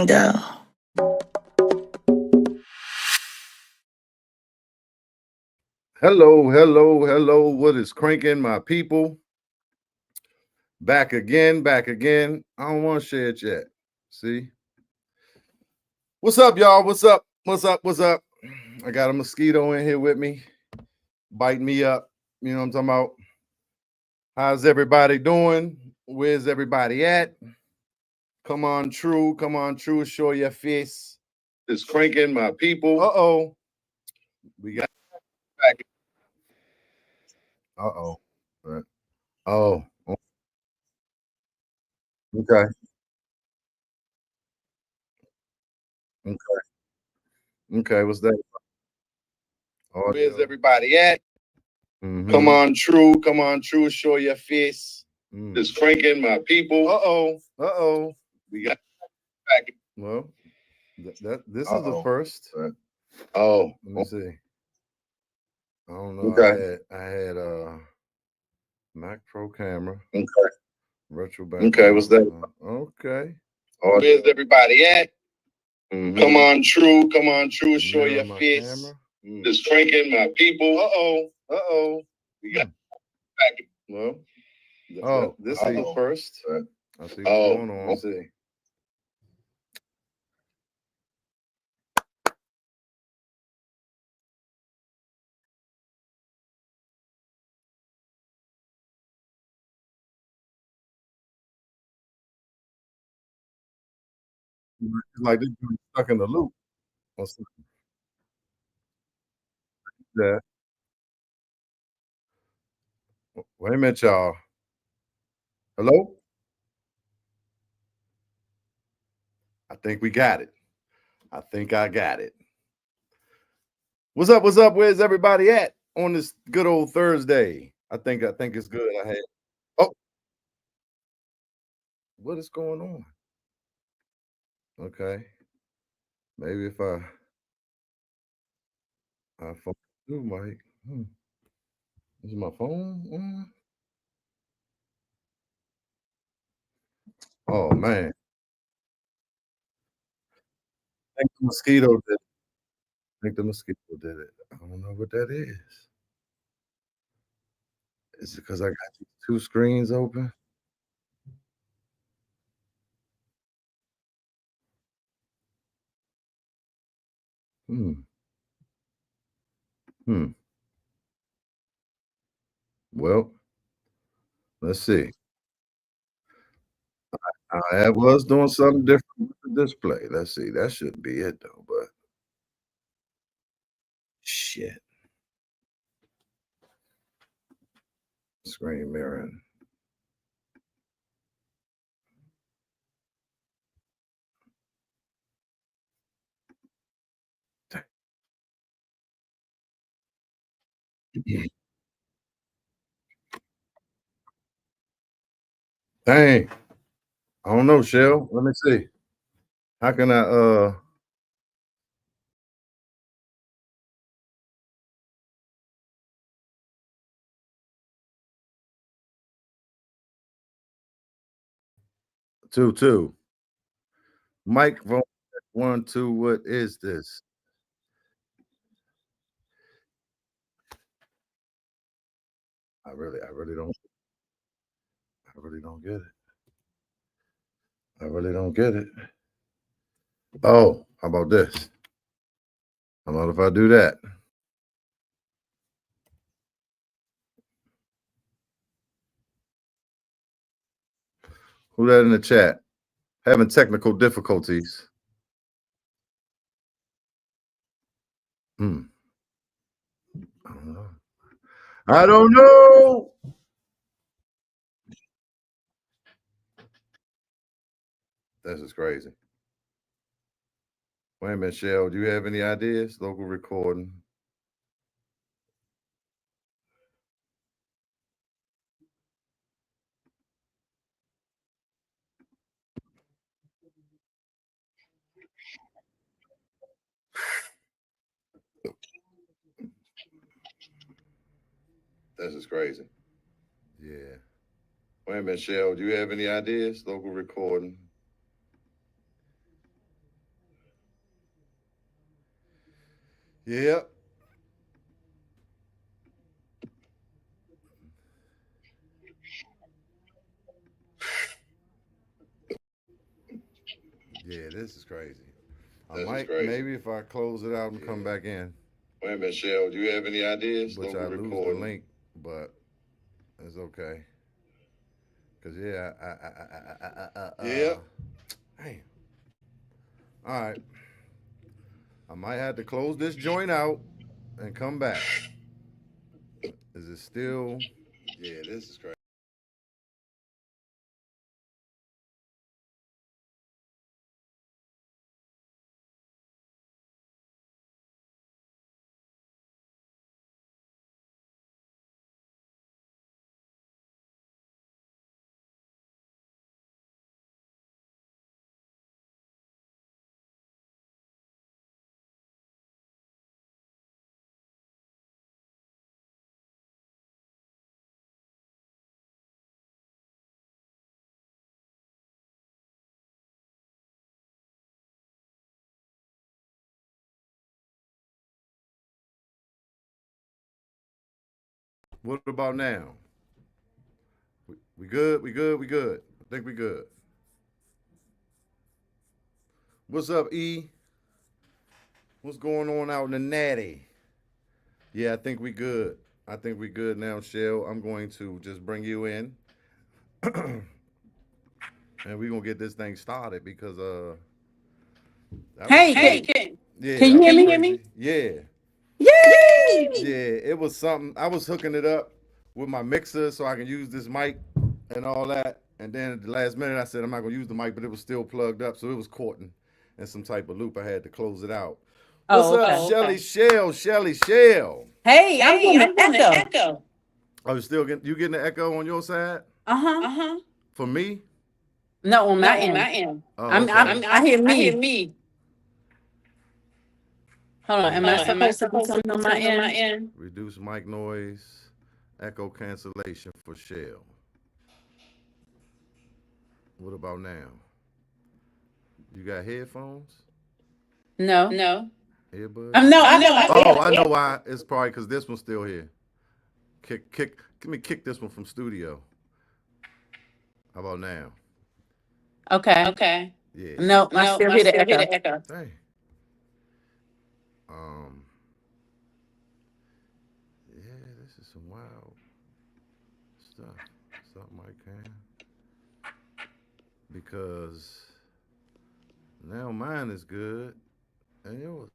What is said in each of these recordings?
Convo. Hello, hello, hello. What is cranking, my people? Back again, back again. I don't want to share it yet. See? What's up, y'all? What's up? What's up? What's up? I got a mosquito in here with me, biting me up. You know what I'm talking about? How's everybody doing? Where's everybody at? Come on, true. Come on, true. Show your face. It's cranking, my people. Uh-oh. We got back. Uh-oh. Right. Oh, okay. Okay. Okay. What's that? Where's everybody at? Come on, true. Come on, true. Show your face. It's cranking, my people. Uh-oh. Uh-oh. We got back. Well, this is the first. Oh. Let me see. I don't know. Okay. I had Mac Pro camera. Okay. Retro back. Okay, what's that? Okay. Oh, where's everybody at? Come on, true. Come on, true. Show your face. It's cranking, my people. Uh-oh. Uh-oh. We got back. Well, this is the first. I see what's going on. Let's see. It's like this dude stuck in the loop. Or something. Yeah. Wait a minute, y'all. Hello? I think we got it. I think I got it. What's up? What's up? Where's everybody at on this good old Thursday? I think it's good. I had what is going on? Okay. Maybe if I phone through Mike. Is my phone on? Oh man. I think the mosquito did it. I think the mosquito did it. I don't know what that is. Is it because I got these two screens open? Hmm. Hmm. Well, let's see. I was doing something different with the display. Let's see. That shouldn't be it though, but shit. Screen mirroring. Dang. I don't know, Shell. Let me see. How can I two? Microphone 1, 2. What is this? I really don't get it. I really don't get it. Oh, how about this? How about if I do that? Who that in the chat? Having technical difficulties. Hmm. I don't know. I don't know. This is crazy. Wait a minute, Shell. Do you have any ideas? Local recording. This is crazy. Yeah. Wait a minute, Shell. Do you have any ideas? Local recording. Yep. Yeah, this is crazy. I might maybe if I close it out and come back in. Wait a minute, Chelle. Do you have any ideas? Which I lose the link, but it's okay. Cause yeah, yeah. Damn. All right. I might have to close this joint out and come back. Is it still? Yeah, this is crazy. What about now? We good? We good? We good? I think we good. What's up, E? What's going on out in the natty? Yeah, I think we good. I think we good now, Chelle. I'm going to just bring you in, and we're gonna get this thing started because that was Hey, hey, yeah, can that you was hear me? crazy. Yeah, Yay! yeah, it was something. I was hooking it up with my mixer so I can use this mic and all that. And then at the last minute, I said I'm not gonna use the mic, but it was still plugged up, so it was caught in some type of loop. I had to close it out. What's Oh, up, okay. Chelley Shell? Chelley Shell. Hey, I'm getting an echo. Are you still getting an echo on your side? Uh huh. For me? No, on my end. Oh, I'm. okay. I hear me. Hold on. Am I supposed to do something on my end? Reduce mic noise, echo cancellation for Shell. What about now? You got headphones? No. Earbuds? No. I know. I Oh, am. I know why. It's probably because this one's still here. Kick. Let me kick this one from studio. How about now? Okay. Yeah. No, I still hear the echo. Hey. Um. Yeah, this is some wild stuff. Something I can because now mine is good and yours.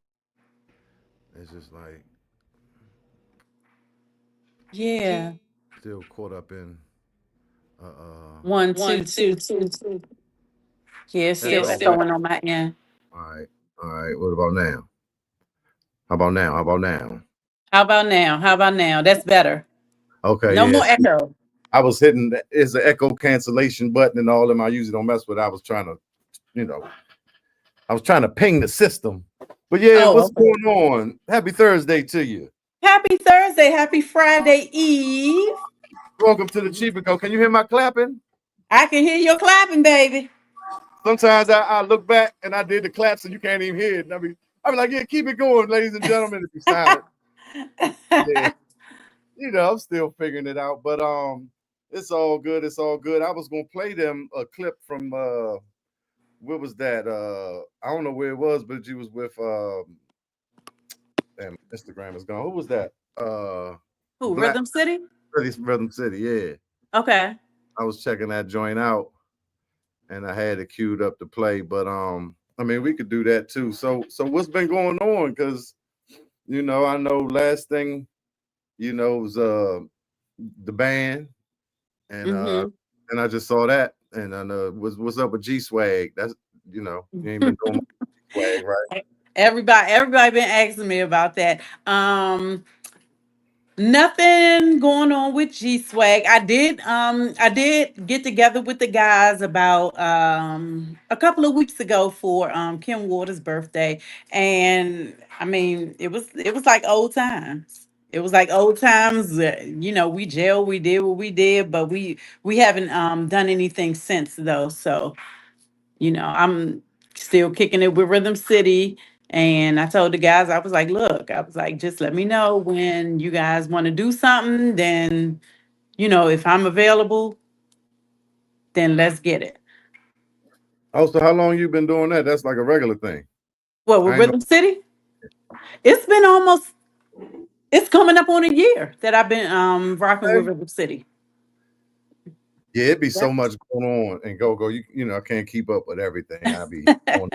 It's just like Yeah. still caught up in One, two, two, two. Yeah, it's still echo. echoing on my end. All right. All right. What about now? How about now? How about now? How about now? How about now? That's better. No Okay, more yeah. echo. I was hitting it's an echo cancellation button and all of them. I usually don't mess with. I was trying to, you know, I was trying to ping the system. But yeah, Oh, what's okay. going on? Happy Thursday to you. Happy Thursday. Happy Friday Eve. Welcome to the Cheef. Can you hear my clapping? I can hear your clapping, baby. Sometimes I look back and I did the claps and you can't even hear it. And I be like, yeah, keep it going, ladies and gentlemen. If you're silent, yeah, I'm still figuring it out. But it's all good. It's all good. I was gonna play them a clip from what was that? I don't know where it was, but you was with damn Instagram is gone. Who was that? Who? Black Rhythm City? Rhythm City. Yeah, Okay. I was checking that joint out, and I had it queued up to play. But I mean, we could do that too. So what's been going on? Because I know last thing was the band, and Mm-hmm. I just saw that, and I know what's up with G Swag. That's you ain't been doing swag, right? Everybody been asking me about that. Nothing going on with G Swag. I did get together with the guys about a couple of weeks ago for Kim Waters' birthday. And I mean it was like old times. It was like old times. We jailed, we did what we did, but we haven't done anything since though. So I'm still kicking it with Rhythm City And I told the guys, I was like, look, I was like, just let me know when you guys want to do something. Then, if I'm available, then let's get it. Oh, so how long you been doing that? That's like a regular thing. Well, with I ain't know. Rhythm City, it's been almost, it's coming up on a year that I've been rocking with Okay. Rhythm City. Yeah, it'd be Yeah. so much going on and go. I can't keep up with everything. I be on,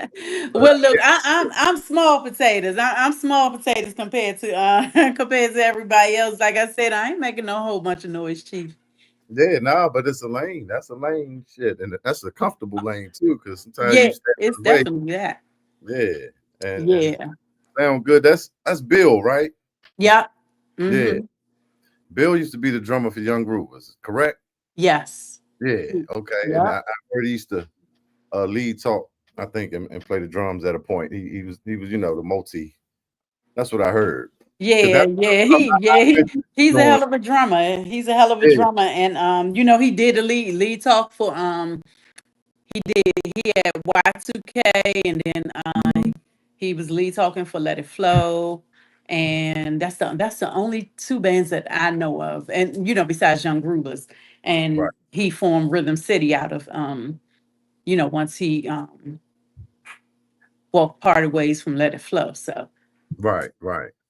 but Well, look, I'm small potatoes. I'm small potatoes compared to compared to everybody else. Like I said, I ain't making no whole bunch of noise, Chief. yeah, nah, but it's a lane. That's a lane, shit, and that's a comfortable lane too. Because sometimes you Yeah, stand it's in the way. definitely that. Yeah, and Yeah. sound good. That's Bill, right? Yeah. Yeah, Mm-hmm. Bill used to be the drummer for Young Groovers, correct? Yes. Yeah, okay. And Yeah. I heard he used to lead talk, I think, and play the drums at a point. He was the multi. That's what I heard. Because Yeah, that yeah, he's a doing hell of a drummer. He's a hell of a yeah. drummer, and he did the lead talk for he had Y2K, and then Mhm. he was lead talking for Let It Flow, and that's the only two bands that I know of, and besides Young Groovers, Right, and he formed Rhythm City out of once he walked parted ways from Let It Flow, so. right.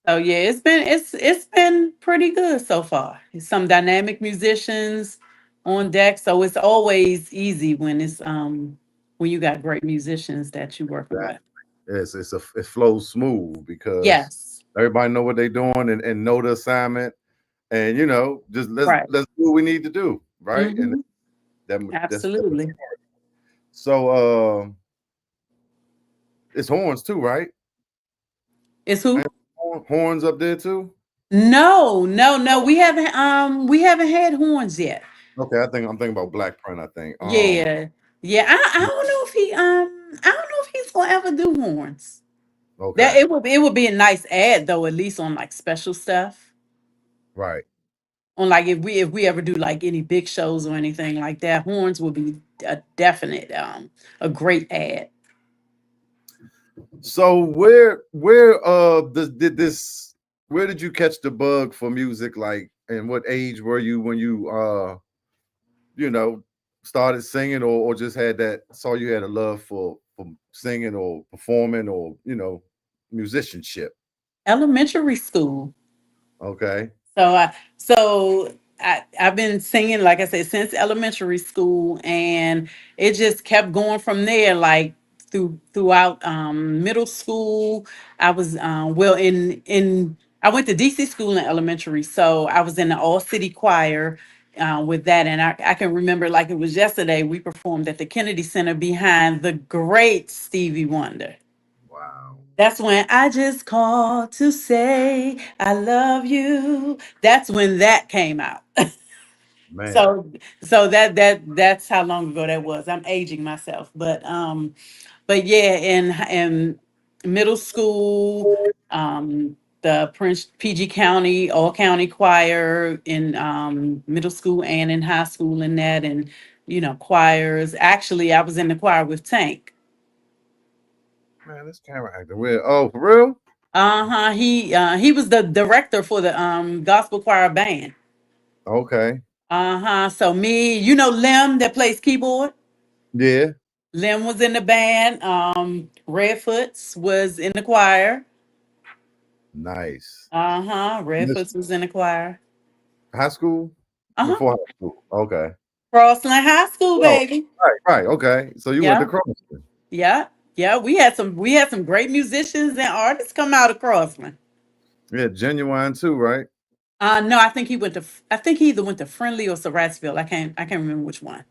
Oh yeah, it's been pretty good so far. Some dynamic musicians on deck, so it's always easy when you got great musicians that you're working Exactly. with. It flows smooth because Yes. everybody know what they're doing and know the assignment, and just let's Right. let's do what we need to do, right? And Hmm. that's Absolutely. so. It's horns too, right? It's who? Ain't horns up there too. No, no, no. We haven't had horns yet. Okay, I'm thinking about Black Print. I think. Yeah. Yeah. I don't know if I don't know if he's gonna ever do horns. That Okay, it would be a nice ad though, at least on like special stuff. right. On like if we ever do like any big shows or anything like that, horns will be a definite a great ad. So where did you catch the bug for music? Like, and what age were you when you you know started singing, or just had that saw you had a love for singing or performing or musicianship? Elementary school. Okay, So I've been singing, like I said, since elementary school, and it just kept going from there. Like throughout middle school, I was well in I went to DC school in elementary, so I was in the all city choir with that, and I can remember like it was yesterday. We performed at the Kennedy Center behind the great Stevie Wonder. wow, That's when I just called to say I love you. That's when that came out. man. So that's how long ago that was. I'm aging myself, but yeah, in middle school, the Prince PG County All County Choir in middle school and in high school in that, and choirs. Actually, I was in the choir with Tank. Man, this camera acting weird. Oh, for real? Uh-huh. He was the director for the gospel choir band. Okay. Uh-huh. So me, Lim that plays keyboard. Yeah. Lim was in the band. Redfoots was in the choir. Nice. Uh-huh. Miss Redfoots was in the choir. high school? Uh-huh. Before high school. Okay. Crossland High School, Oh, baby. right. Okay. So you went to Yeah. Crosby. Yeah. Yeah. We had some great musicians and artists come out of Crossland. Yeah, genuine too, right? No, I think he either went to Friendly or Surrattsville. I can't remember which one.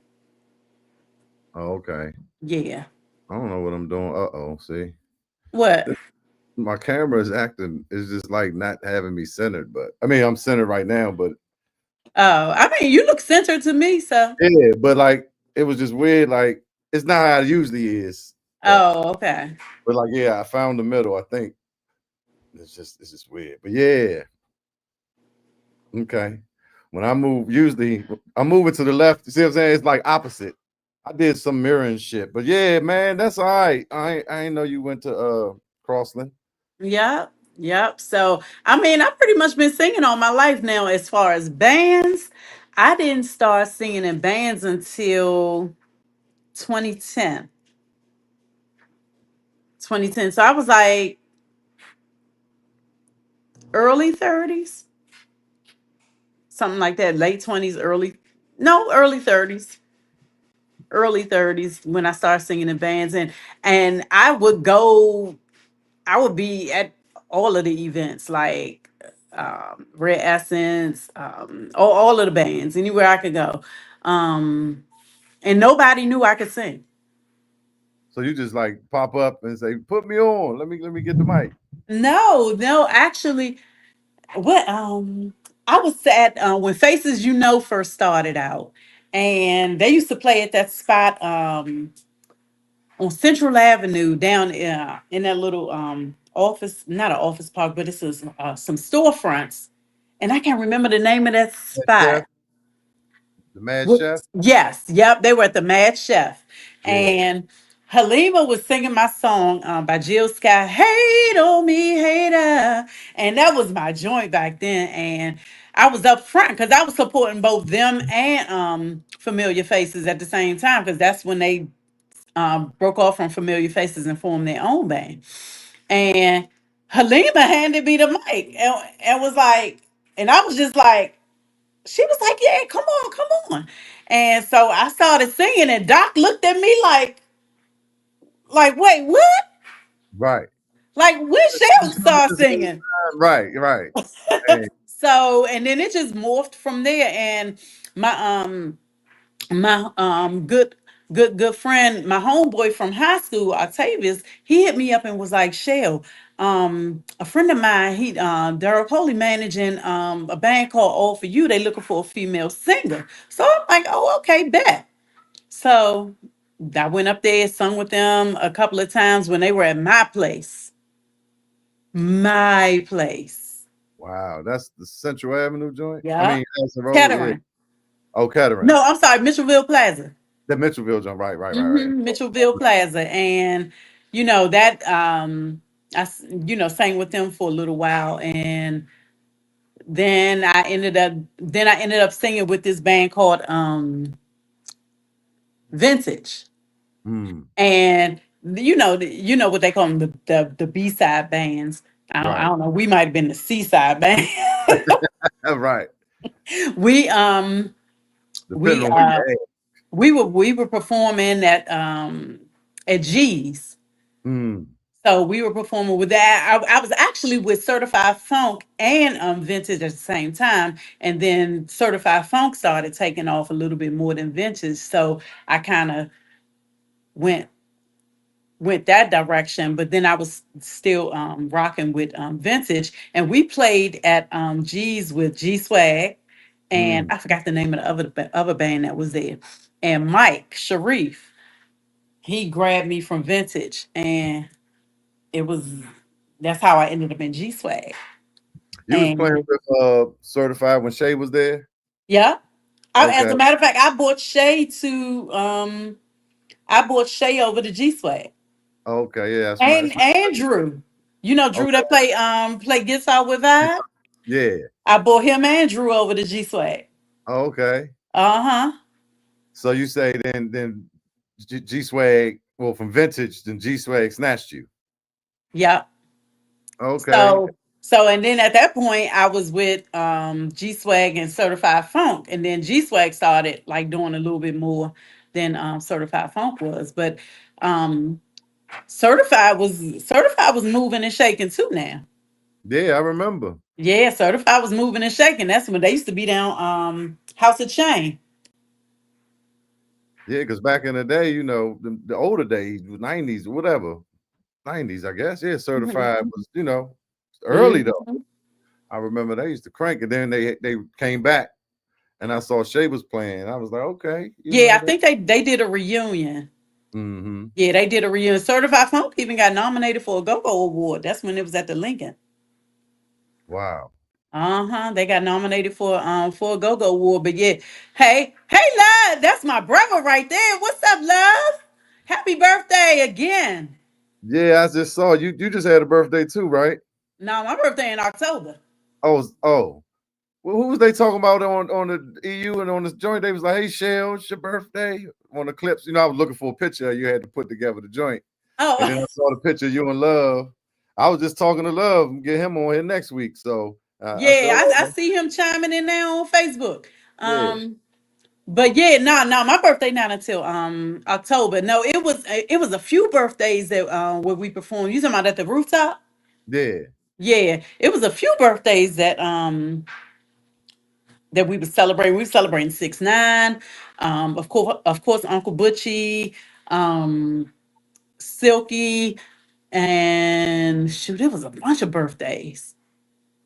Oh, okay. Yeah. I don't know what I'm doing. Uh-oh. See? What? My camera is acting is just like not having me centered, but I mean I'm centered right now, but Oh, I mean, you look centered to me, so. yeah, but like it was just weird. Like it's not how it usually is. But Oh, okay. like yeah, I found the middle. I think it's just weird. But yeah, okay. When I move, usually I'm moving to the left. You see what I'm saying? It's like opposite. I did some mirroring shit. But yeah, man, that's all right. I ain't know you went to Crossland. Yep. Yep. So, I mean, I've pretty much been singing all my life now. As far as bands, I didn't start singing in bands until 2010. 2010. So I was like early 30s, something like that, late 20s, early 30s. Early 30s when I started singing in bands, and I would be at all of the events, like Red Essence, all of the bands, anywhere I could go. And nobody knew I could sing. So you just like pop up and say, "Put me on. Let me get the mic." No, no, actually, what I was at when Faces You Know first started out, and they used to play at that spot on Central Avenue down in that little office, not an office park, but it's some storefronts, and I can't remember the name of that Mad Chef, spot. the Mad Chef. Yes, yep, they were at the Mad Chef, Yeah. and Halima was singing my song by Jill Scott, "Hate on Me, Hater," and that was my joint back then. And I was up front because I was supporting both them and Familiar Faces at the same time because that's when they broke off from Familiar Faces and formed their own band. And Halima handed me the mic and was like, and I was just like, she was like, yeah, come on, come on. And so I started singing, and Doc looked at me like, wait, what? Right. Like, when Shell start singing? Right. Right. Hey. So, and then it just morphed from there. And my good friend, my homeboy from high school, Octavius, he hit me up and was like, Shell, a friend of mine, he Daryl Coley managing a band called All for You. They looking for a female singer. So I'm like, oh, okay, bet. So I went up there, sung with them a couple of times when they were at my place. My place. Wow. That's the Central Avenue joint. I Yeah. mean, that's the road. Yeah. Kettering. Oh, Kettering. No, I'm sorry, Mitchellville Plaza. The Mitchellville joint. Right. Right. Right. Right. Mitchellville Plaza, and that sang with them for a little while, and then I ended up singing with this band called Vintage, Mm, and what they call them, the B-side bands. I right. don't know. We might have been the C-side band. Right. we Depending we on where uh you're at. we were performing at G's. Mm, So we were performing with that. I was actually with Certified Funk and Vintage at the same time. And then Certified Funk started taking off a little bit more than Vintage. So I kind of went went that direction. But then I was still rocking with Vintage. And we played at G's with G Swag. And mm. I forgot the name of the other band that was there. And Mike Sharif, he grabbed me from Vintage. And it was that's how I ended up in G Swag. You was playing And with Certified when Shay was there. yeah, as Okay. a matter of fact, I bought Shay over to G Swag Okay. Yeah. That's my. and That's Drew. Drew okay. that play guitar with I. Yeah. I bought him and Drew over to G Swag. Okay. Uh huh. So you say then G Swag, well, from Vintage, then G Swag snatched you. Yep. Okay. So and then at that point I was with G Swag and Certified Funk, and then G Swag started like doing a little bit more than Certified Funk was, but um Certified was moving and shaking too now. Yeah, I remember. Yeah, Certified was moving and shaking. That's when they used to be down House of Chain. Yeah, because back in the day, the older days, 90s, whatever, 90s, I guess. Yeah, Certified Mhm. was, early though. Mhm. I remember they used to crank it. Then they came back and I saw Shay was playing. I was like, okay, Yeah, I think they did a reunion. mm-hmm. Yeah, they did a reunion. Certified Funk even got nominated for a Go-Go Award. That's when it was at the Lincoln. Wow. Uh-huh. They got nominated for a Go-Go Award. But yeah, hey love, that's my brother right there. What's up, love? Happy birthday again. Yeah, I just saw you. You just had a birthday too, right? No, my birthday in October. Oh. Well, who was they talking about on the EU and on the joint? They was like, "Hey, Shell, it's your birthday." On the clips, I was looking for a picture. You had to put together the joint, and then Oh, I saw the picture of you and Love. I was just talking to Love and get him on here next week. So I said, yeah, "Oh, I see him chiming in now on Facebook. yeah, But yeah, no, my birthday not until October. No, it was a few birthdays that where we performed. You talking about at the rooftop? yeah, Yeah, it was a few birthdays that we were celebrating. We were celebrating 6ix9ine, of course, Uncle Butchie, um, Silky, and shoot, it was a bunch of birthdays.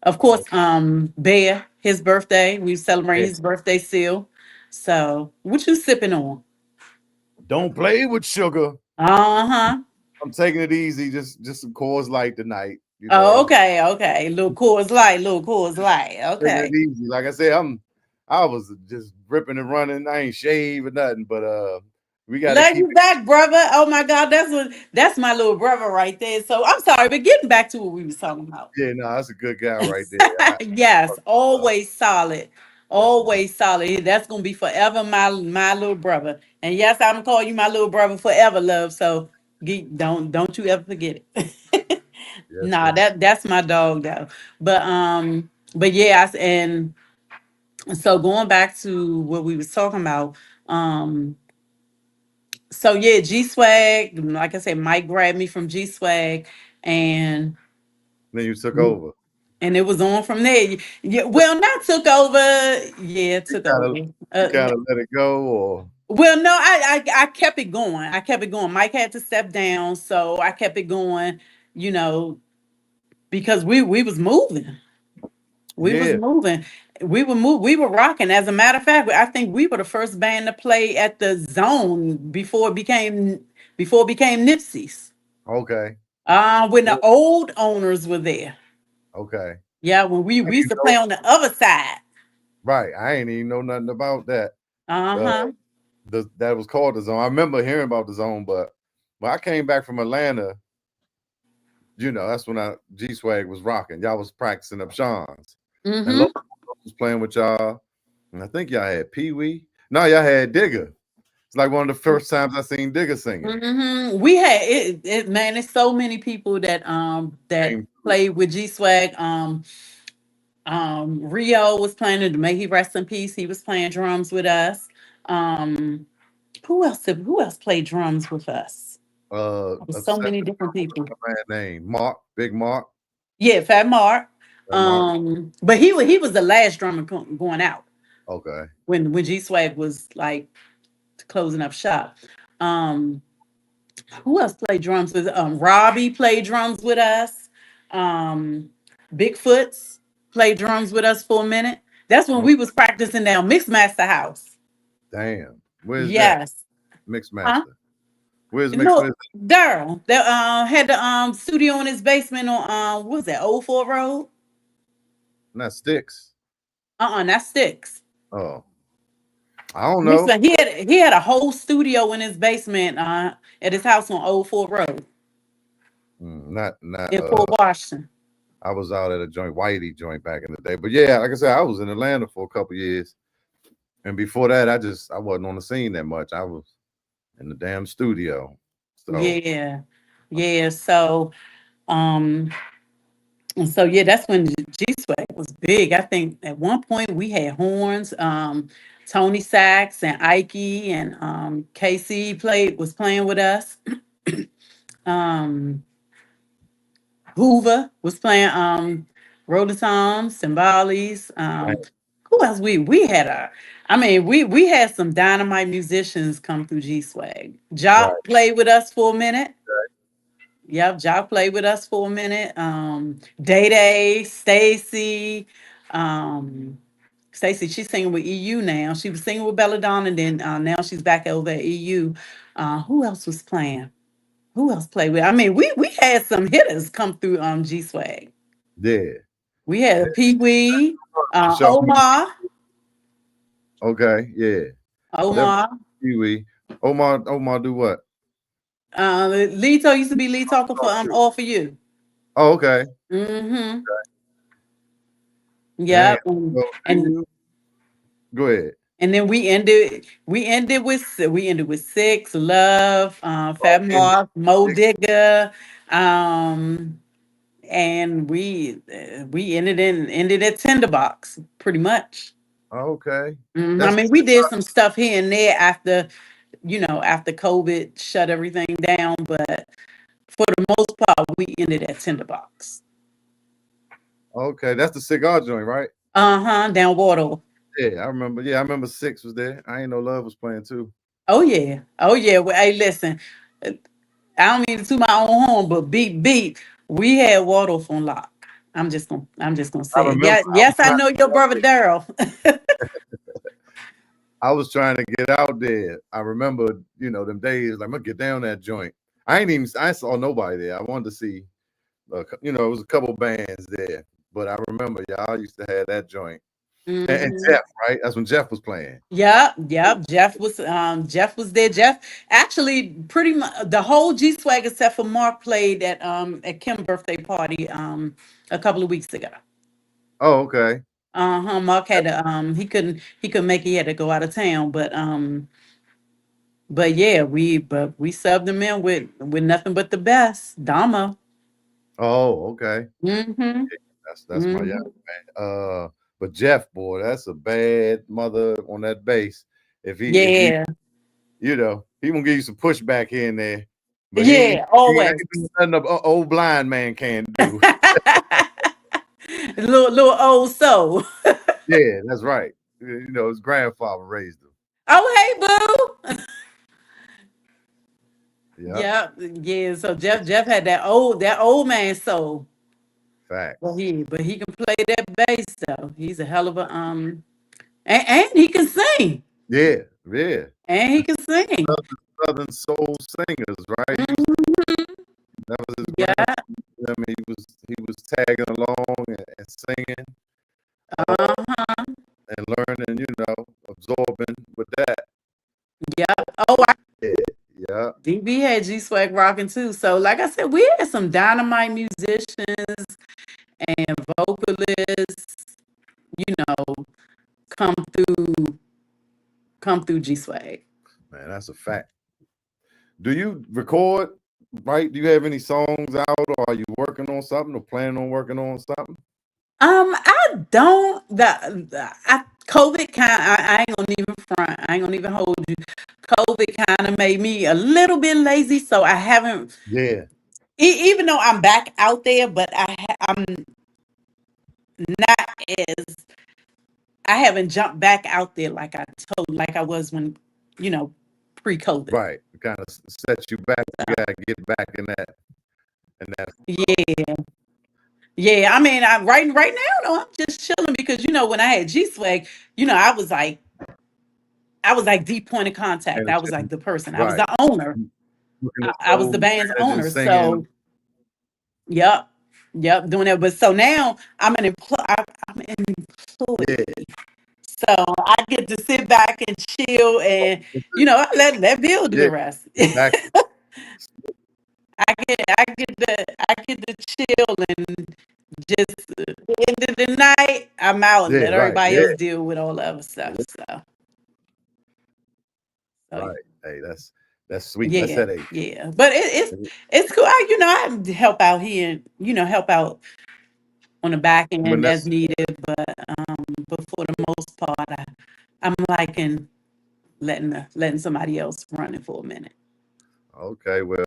Of oh, course, Bear, his birthday. We were celebrating yeah." his birthday still. So, what you sipping on? Don't play with sugar. Uh-huh. I'm taking it easy. Just some Coors Light tonight. Oh, okay, okay. Little Coors Light, little Coors Light. Taking it Okay. easy. Like I said, I was just ripping and running. I ain't shaved or nothing, but we got to Love keep you back, brother. Oh my God, that's my little brother right there. So I'm sorry, but getting back to what we was talking about. Yeah, no, that's a good guy right there. Yes, always solid. Yes, man. Always solid. That's gonna be forever my little brother. And yes, I'm gonna call you my little brother forever, love. So don't you ever forget it. Yes, Nah, sir. that's my dog though. But yeah, and so going back to what we was talking about, so yeah, G Swag, like I said, Mike grabbed me from G Swag, and Then you took over. it was on from there. Yeah, well, not took over. Yeah, You took kind of over. you kind of let it go, or Well, no, I kept it going. I kept it going. Mike had to step down, so I kept it going. You know, because we was moving. We was yeah, moving. We were rocking. As a matter of fact, I think we were the first band to play at the Zone before it became Nipsey's. okay, When yeah, the old owners were there. okay. Yeah, when we You used to play know, on the other side. right? I ain't even know nothing about that. Uh, Uh-huh. that was called the Zone. I remember hearing about the Zone, but when I came back from Atlanta, that's when G Swag was rocking. Y'all was practicing up Sean's, and Local Mm-hmm. was playing with y'all, and I think y'all had Pee Wee. No, y'all had Digger. It's like one of the first times I seen Digger singing. We had man, there's so many people that Came through. played with G Swag. Rio was playing, may he rest in peace. He was playing drums with us. Um, who else played drums with us? There was so Obsessed many with different people. my man name Mark, Big Mark. Yeah, Fat Mark. Mark. But he was the last drummer going out Okay. when G Swag was like closing up shop. Um, who else played drums with? Robbie played drums with us. Um, Bigfoots played drums with us for a minute. That's when Oh, we was practicing down Mixmaster House. damn. Where's that? Yes. Huh? Mixmaster. Where's No, Mixmaster? Daryl that had the studio in his basement on what was that, Old Fort Road? Not Sticks. That's Sticks. Oh, I don't know. Mixmaster, he had a whole studio in his basement at his house on Old Fort Road Not in Fort Washington. I was out at a joint, Whitey joint back in the day. But yeah, like I said, I was in Atlanta for a couple years. And before that, I wasn't on the scene that much. I was in the damn studio. So Yeah. Yeah. Um so yeah, that's when G Swag was big. I think at one point we had horns. Tony Sachs and Ike and KC was playing with us. Um Hoover was playing Rototoms, Cymbales. Who else we had we had some dynamite musicians come through G Swag. right, Jock played with us for a minute. Yep, Jock played with us for a minute. Day Day, Stacy, um, Stacy, she's singing with EU now. She was singing with Belladonna, and then now she's back over at EU. Who else was playing? Who else played with? We had some hitters come through G Swag. yeah. We had Pee Wee, Show me. Omar, Okay, yeah. That Omar. Pee Wee. Omar do what? Lito used to be lead talker for Oh, shoot. All For You. Oh, okay. Mm-hmm. Damn. Yep. And, So do and you go ahead? and then we ended with Six, Love, Oh, Fat in Mark, Mo the Digger, um, and we ended at Tinderbox pretty much. okay. I That's mean, we did some stuff here and there after COVID shut everything down, but for the most part, we ended at Tinderbox. okay. That's the cigar joint, right? Down Water. Yeah, I remember. Yeah, I remember Six was there. I ain't know Love was playing too. Oh yeah, oh yeah. Well, hey, listen, I don't mean to toot my own horn, but beat beat, we had Waldorf on lock. I'm just gonna I say it. remember. Yeah, yes, I know your brother Daryl. I was trying to get out there. I remember, them days. Like, I'm gonna get down that joint. I saw nobody there. I wanted to see. It was a couple bands there, but I remember y'all used to have that joint. And Hmm. Jeff, right? That's when Jeff was playing. Yep, yep. Jeff was there. Jeff actually pretty much the whole G Swag except for Mark played at Kim's birthday party a couple of weeks ago. Oh, okay. Mark had to he couldn't make it, he had to go out of town, but yeah, we subbed him in with nothing but the best. Dama. Oh, okay. Mm-hmm. That's my yeah. Mm-hmm. But Jeff, boy, that's a bad mother on that bass. If he Yeah. he gonna give you some pushback here and there, but Yeah, he ain't always. doing nothing a old blind man can't do. little old soul. Yeah, that's right. His grandfather raised him. Oh, hey, boo. Yeah, Yeah, yeah. So Jeff had that old man soul. But facts. he can play that bass though. He's a hell of a and he can sing. Yeah, yeah. And he can sing. Southern soul singers, right? Mhm. That was his Yeah. grand. I mean, he was tagging along and singing, uh, Uh-huh. and learning, absorbing with that. Yeah. Oh, Yeah, yeah, DB had G Swag rocking too. So, like I said, we had some dynamite musicians and vocalists, you know, come through come through G Swag. man, that's a fact. Do you record? Right? Do you have any songs out, or are you working on something, or planning on working on something? I don't I COVID I ain't gonna even front. I ain't gonna even hold you. COVID kind of made me a little bit lazy, so I haven't. Yeah, Even though I'm back out there, but I'm not as I haven't jumped back out there like I was when you know pre-COVID. right. It kind of sets you back. You gotta get back in that. Yeah, yeah. I mean, right now, though, I'm just chilling because when I had G Swag, I was like deep point of contact. I was like the person. I was Right. the owner. Looking I, at I was the shows, band's managing, owner. singing. So, yep, yep, doing that. But so now I'm an Yeah, employee. So I get to sit back and chill, and I let Bill do yeah, the rest. exactly. I get to chill and just at the end of the night, I'm out and Yeah, let right. everybody Yeah, else deal with all the other stuff. So right. Hey, that's sweet. That's yeah, headache. yeah. But it's cool. I help out here, help out on the back When end as that's needed. But for the most part, I'm liking letting somebody else run it for a minute. okay. Well,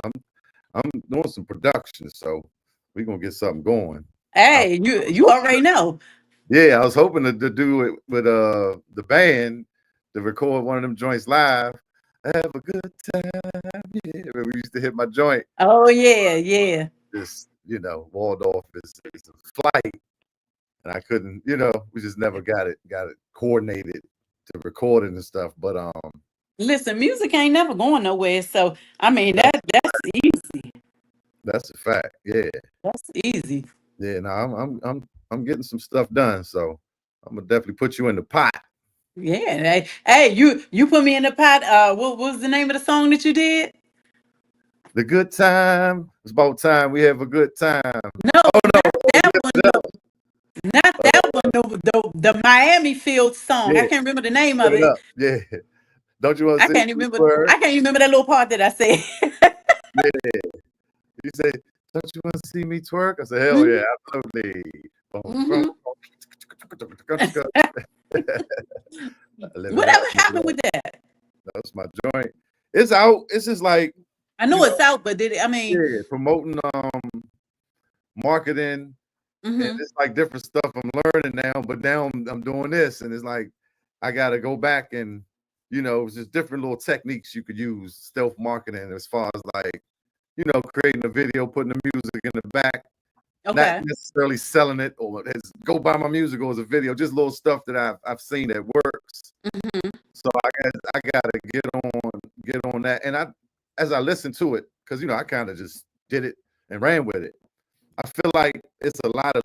I'm I'm doing some production, so we're gonna get something going. I, Hey, I was you hoping already know. Yeah, I was hoping to do it with the band to record one of them joints live. Have a good time. Yeah, when we used to hit my joint. Oh yeah, yeah. Just Waldorf is a flight, and I couldn't. We just never got it coordinated to record it and stuff. But Listen, music ain't never going nowhere. So I mean that's that's easy. that's a fact. Yeah, That's easy. yeah. No, I'm getting some stuff done, so I'm gonna definitely put you in the pot. Yeah. Hey, you put me in the pot. What was the name of the song that you did? The good time. It's about time we have a good time. No, Oh no, not that one. No, not that one. The Miami Field song. I yeah, can't remember the name put of it it. up. Yeah. Don't you want I to see can't me remember. twerk? I can't remember that little part that I said. Yeah. You say, don't you want to see me twerk? I said, hell yeah, Hmm. absolutely. Boom, boom, Hmm. boom. Live it up, Whatever live it happened up. with that? That's my joint. It's out. It's just like, I you know it's know, out, but did it? I mean, yeah, promoting marketing, and hmm. it's like different stuff I'm learning now, but now I'm doing this, and it's like I gotta go back and it's just different little techniques you could use, stealth marketing, as far as like, creating a video, putting the music in the back, not Okay. necessarily selling it or as go buy my music or as a video, just little stuff that I've seen that works. Hmm. So I gotta get on that. And as I listen to it, because I kind of just did it and ran with it. I feel like it's a lot of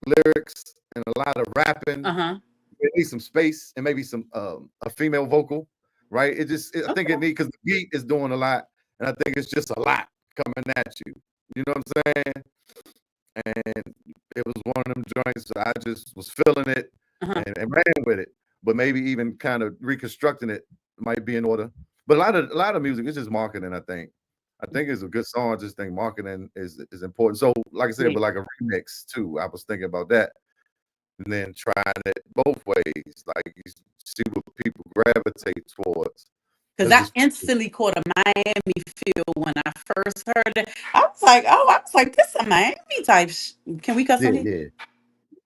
lyrics and a lot of rapping. Uh-huh. It needs some space and maybe some a female vocal, right? I think it Okay. needs, because the beat is doing a lot, and I think it's just a lot coming at you. You know what I'm saying? And it was one of them joints that I just was feeling it Uh-huh. and ran with it. But maybe even kind of reconstructing it might be in order. But a lot of music is just marketing, I think. I think it's a good song. I just think marketing is important. So, like I said, Yeah. but like a remix too. I was thinking about that. And then trying it both ways. Like you see what people gravitate towards. Because Because I it's instantly caught a Miami feel when I first heard it. I was like, oh, I was like, this a Miami type. Can we cuss yeah, on it? yeah.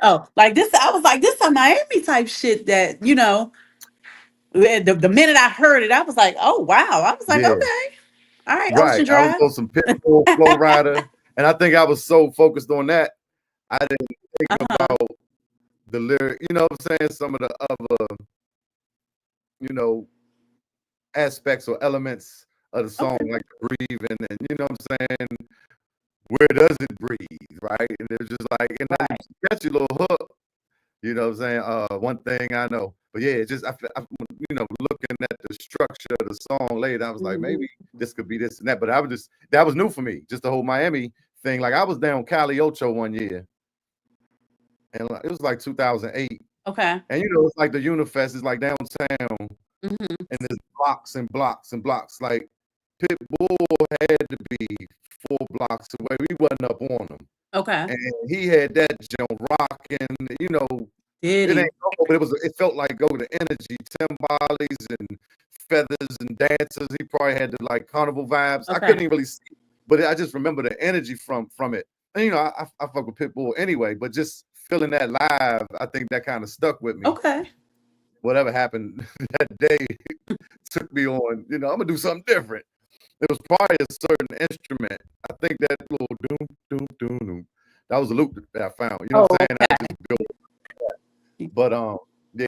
Oh, like this. I was like, this a Miami type shit that, the minute I heard it, I was like, oh, wow. I was like, Yeah. okay. All right, Right. Ocean I was Drive. on some Pitbull Flow Rider. And I think I was so focused on that, I didn't think Uh-huh. about the lyric, what I'm saying? Some of the other, you know, aspects or elements of the song, Okay. like the breathing, and what I'm saying, where does it breathe, right? And it's just like, and then Right. you catch your little hook, what I'm saying? One thing I know. But yeah, it's just looking at the structure of the song later, I was like, Hmm. maybe this could be this and that. But that was new for me, just the whole Miami thing. Like I was down Cali Ocho one year, and it was like 2008. Okay. And it's like the Unifest is like downtown, Hmm. and there's blocks and blocks and blocks. Like Pitbull had to be 4 blocks away. We wasn't up on him, Okay. and he had that jump rocking. Did It he? ain't Convo, but it felt like go to energy, timbales and feathers and dancers. He probably had the like carnival vibes. I couldn't Okay. even really see, but I just remember the energy from it. And I fuck with Pitbull anyway, but just feeling that live, I think that kind of stuck with me. Okay. Whatever happened that day took me on. I'm gonna do something different. It was probably a certain instrument. I think that little doom doom doom doom. That was a loop that I found. You know Oh, what I'm saying? I okay. just built. But yeah,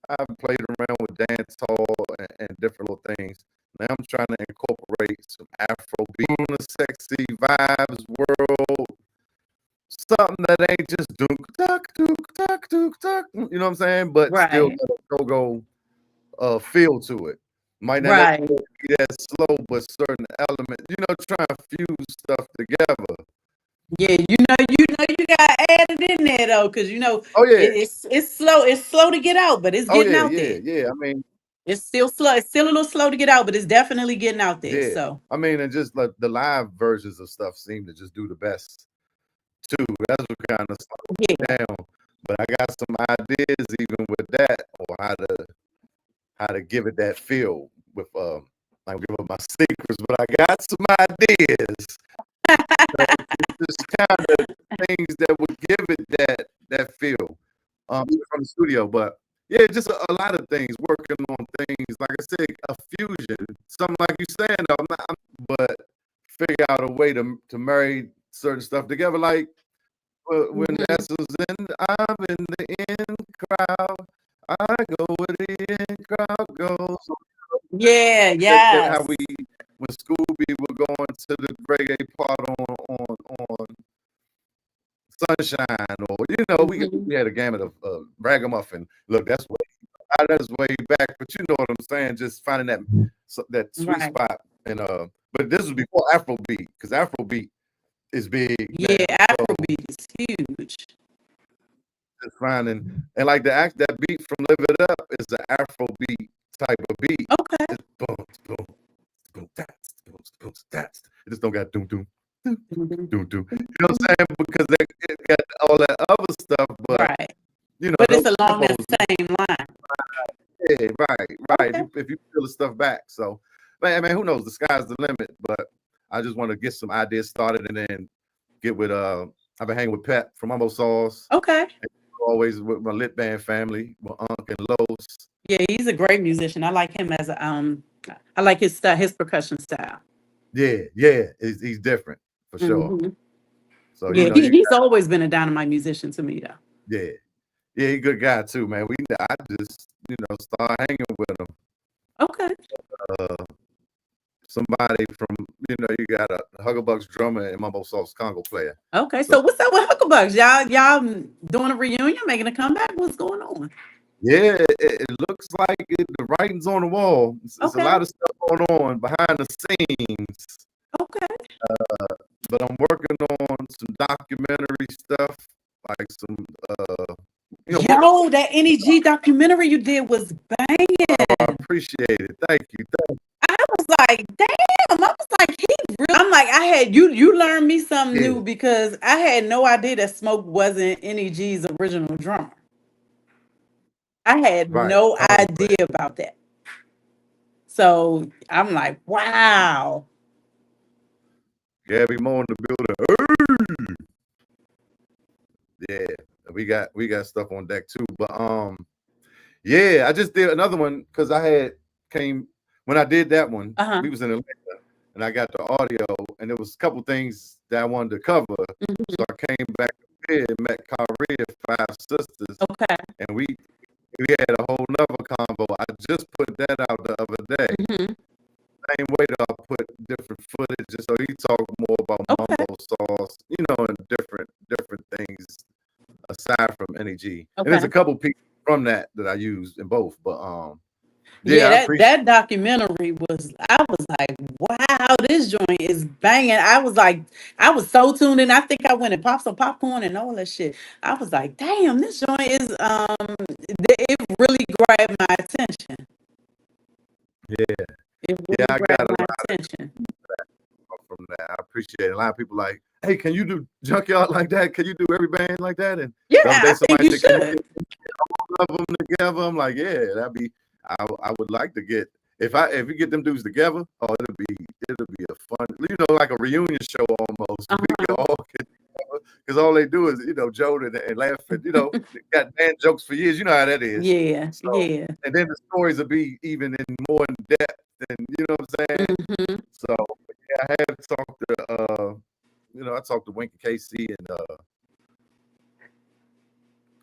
I've played around with dance hall and different little things. Now I'm trying to incorporate some Afro beat on the sexy vibes world. Something that ain't just dook tuck dook tuck dook tuck. You know what I'm saying? But still Right. got a go feel to it. Might not Right. necessarily be that slow, but certain elements. Trying to fuse stuff together. Yeah, you got added in there though, because Oh yeah. it's slow. It's slow to get out, but it's Oh getting yeah. out Yeah. there. Yeah. I mean, It's still slow. It's still a little slow to get out, but it's definitely getting out there. yeah. So I mean, and just like the live versions of stuff seem to just do the best too. That's what kind of slows me yeah. down. But I got some ideas even with that, or how to give it that feel with I don't give up my secrets, but I got some ideas. Just kind of things that would give it that feel from the studio. But yeah, just a lot of things, working on things, like I said, a fusion, something like you saying, but figure out a way to marry certain stuff together. Like when Hmm. Essence in, I'm in the in crowd, I go where the in crowd goes. Yeah. That how Yes. we, when Scooby would go into the reggae part on Sunshine, or Hmm. we had a gamut of ragamuffin. Look, that's what that is way back, but you know what I'm saying. Just finding that sweet Right. spot, and but this was before Afrobeat, because Afrobeat is big Yeah, now. So Afrobeat is huge. just finding and like that beat from Live It Up is the Afrobeat type of beat. Okay. It's boom, boom, boom, that's boom, boom, that's. It just don't got doom, doom, doom, Mhm. doom, doom. You know what I'm saying? Because it got all that other stuff, but Right. you know But those it's along that tempos. same line. Yeah, right. Okay. If you peel the stuff back, so man, who knows? The sky's the limit. But I just want to get some ideas started and then get with I've been hanging with Pep from Umbo Sauce, Okay. always with my Lit Band family, with Unc and Los. Yeah, he's a great musician. I like him as a I like his style, his percussion style. Yeah, he's different for sure. Hmm. So you Yeah, know, you he's always been a dynamite musician to me though. yeah, he's a good guy too, man. I just start hanging with him. Okay. Uh, Somebody from you got a Huggerbucks drummer and Mumbo Sauce Congo player. Okay. So So what's up with Hucklebucks? Y'all doing a reunion, making a comeback? What's going on? yeah, it looks like the writing's on the wall. It's a Okay. lot of stuff going on behind the scenes. Okay. But I'm working on some documentary stuff, like some Yo, that NEG documentary you did was I banging. appreciate it. Thank you. I was like, damn. I was like, he really. I'm like, I had you learned me something Yeah, new because I had no idea that Smoke wasn't NEG's original drummer. I had right. no Congo idea player. about that. So I'm like, wow. Gabby Moore in the building. Hey! Yeah, we got stuff on deck too. But yeah, I just did another one because I had came when I did that one. Uh-huh. We was in Atlanta, and I got the audio, and there was a couple things that I wanted to cover. Mhm. So I came back here and met Kyrie, Five Sisters, Okay. and we had a whole nother convo. I just put that out the other day. Mhm. Same way that I put different footage, so he talked more about Okay. Mumbo Sauce, and different things aside from NEG. And there's Okay. a couple people from that I used in both, but Yeah, yeah, I that appreciate. that documentary was. I was like, wow, this joint is banging. I was like, I was so tuned in. I think I went and popped some popcorn and all that shit. I was like, damn, this joint is it really grabbed my attention. Yeah, It yeah, really I got grabbed a my lot attention. from that. I appreciate it. A lot of people like, hey, can you do Junkyard like that? Can you do every band like that? And Yeah, the other day I think somebody you said, can you should. get all of them together? I'm like, yeah, that'd be. I would like to get if you get them dudes together. Oh, it'll be a fun, like a reunion show almost. We can Uh-huh. all get together because all they do is joke and laugh and they got bad jokes for years. You know how that is. Yeah, So yeah. and then the stories will be even in more in depth and what I'm saying. Hmm. So yeah, I have talked to I talked to Wink and Casey and a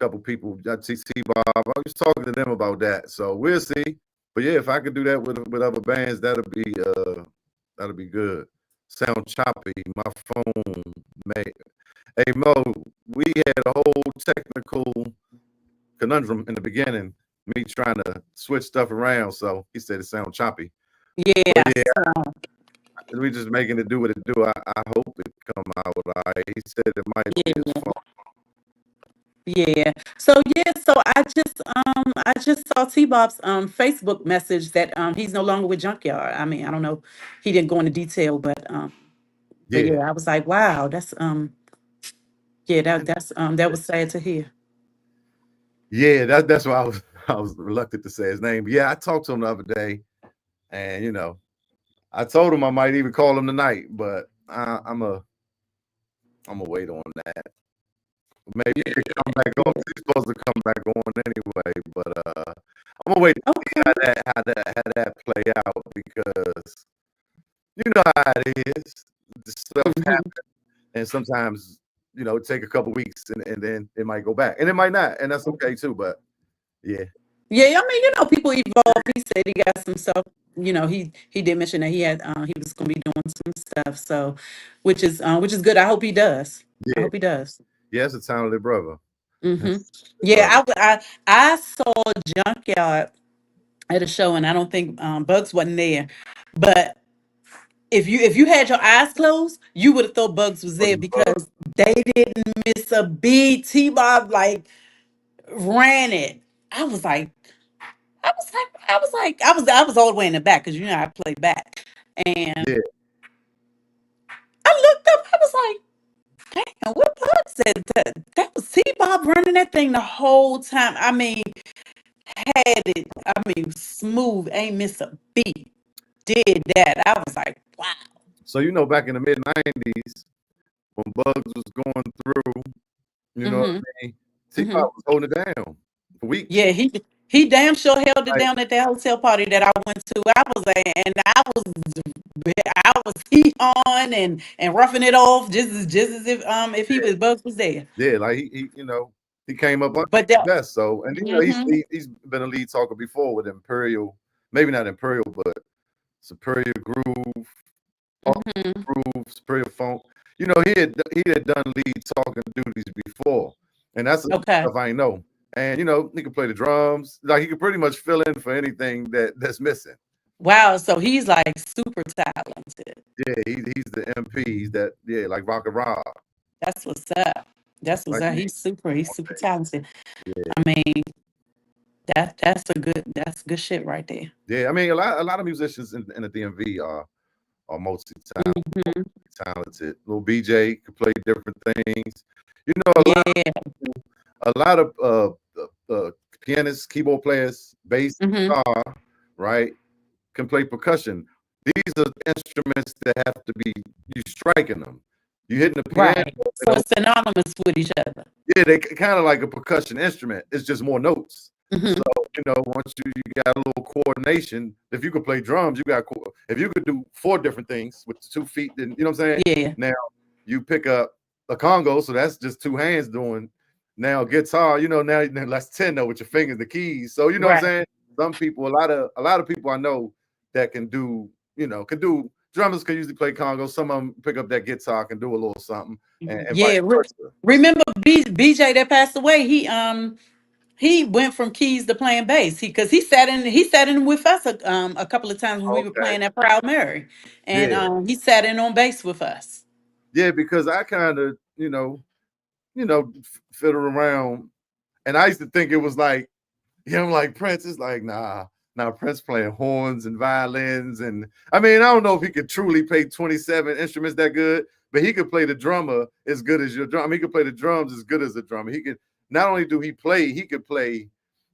couple people. I see Bob. I was talking to them about that. So we'll see. But yeah, if I could do that with other bands, that'll be good. Sound choppy. My phone made. Hey Mo, we had a whole technical conundrum in the beginning. Me trying to switch stuff around, so he said it sound choppy. Yeah. But yeah, So, we just making it do what it do. I hope it come out all right. He said it might be his yeah. fault. Yeah. So yeah, so I just saw T Bob's Facebook message that he's no longer with Junkyard. I mean, I don't know, he didn't go into detail, but Yeah, yeah, I was like, wow, that's yeah, that was sad to hear. yeah. That's why I was reluctant to say his name. But yeah, I talked to him the other day, and I told him I might even call him tonight, but I'm a wait on that. Maybe he could come back on. He's supposed to come back on anyway, but I'm gonna wait to see Okay. how that play out because you know how it is. The stuff Hmm. happens, and sometimes it take a couple weeks, and then it might go back, and it might not, and that's okay too. But yeah, Yeah, I mean, people evolve. He said he got some stuff. He did mention that he was gonna be doing some stuff. So, which is good. I hope he does. I yeah, hope he does. yeah. It's a talented brother. Mm-hmm. Yeah, Brother. I saw Junkyard at a show, and I don't think Bugs wasn't there. But if you had your eyes closed, you would have thought Bugs was there because they didn't miss a beat. T-Bob like ran it. I was like, I was all the way in the back because you know I play back, and Yeah. I looked up. I was like, damn, what Bugs said? That was T-Bob running that thing the whole time. I mean, had it. I mean, smooth, ain't miss a beat. Did that? I was like, wow. So back in the mid-90s, when Bugs was going through, you know what Mm-hmm. I mean? Mm-hmm. T-Pop was holding it down for weeks. Yeah, he damn sure held it Like, down at that hotel party that I went to. I was like, and I was heat on and roughing it off just as if he was Bugs was there. yeah, like he came up under But the that. best. So, and Mm-hmm. he's been a lead talker before with Imperial, maybe not Imperial, but Superior Groove, Pop Mm-hmm. Groove, Superior Funk. He had done lead talking duties before, and that's the Okay. stuff I know. And he could play the drums. Like he could pretty much fill in for anything that's missing. Wow. So he's like super talented. Yeah, he's the MP. He's that, yeah, like Rock and Rob. That's what's up. That's what's Like up. he, He's super talented. yeah, I mean, that's good shit right there. yeah. I mean, a lot of musicians in the DMV are multi Hmm. talented. Little BJ could play different things. Yeah. A lot of pianists, keyboard players, bass, Hmm. guitar, right, can play percussion. These are instruments that have to be you striking them. You hitting the piano, Right. So it's synonymous with each other. yeah, they kind of like a percussion instrument. It's just more notes. So Hmm. once you got a little coordination. If you could play drums, if you could do four different things with the 2 feet, then you know what I'm saying. Yeah. Now you pick up a congo, so that's just two hands doing. Now guitar, now that's 10 though with your fingers, the keys. So you know what I'm Right. saying. Some people, a lot of people I know that can do. Drummers can usually play congo. Some of them pick up that guitar, can do a little something, and vice Yeah. versa. Remember BJ that passed away? He went from keys to playing bass. He sat in with us a couple of times when we were Okay. playing at Proud Mary, and Yeah. he sat in on bass with us. Yeah, because I kind of, fiddle around, and I used to think it was like, I'm like Prince. It's like, nah, Prince playing horns and violins, and I mean, I don't know if he could truly play 27 instruments that good, but he could play the drummer as good as your drum. I mean, he could play the drums as good as the drummer. He could not only do he could play,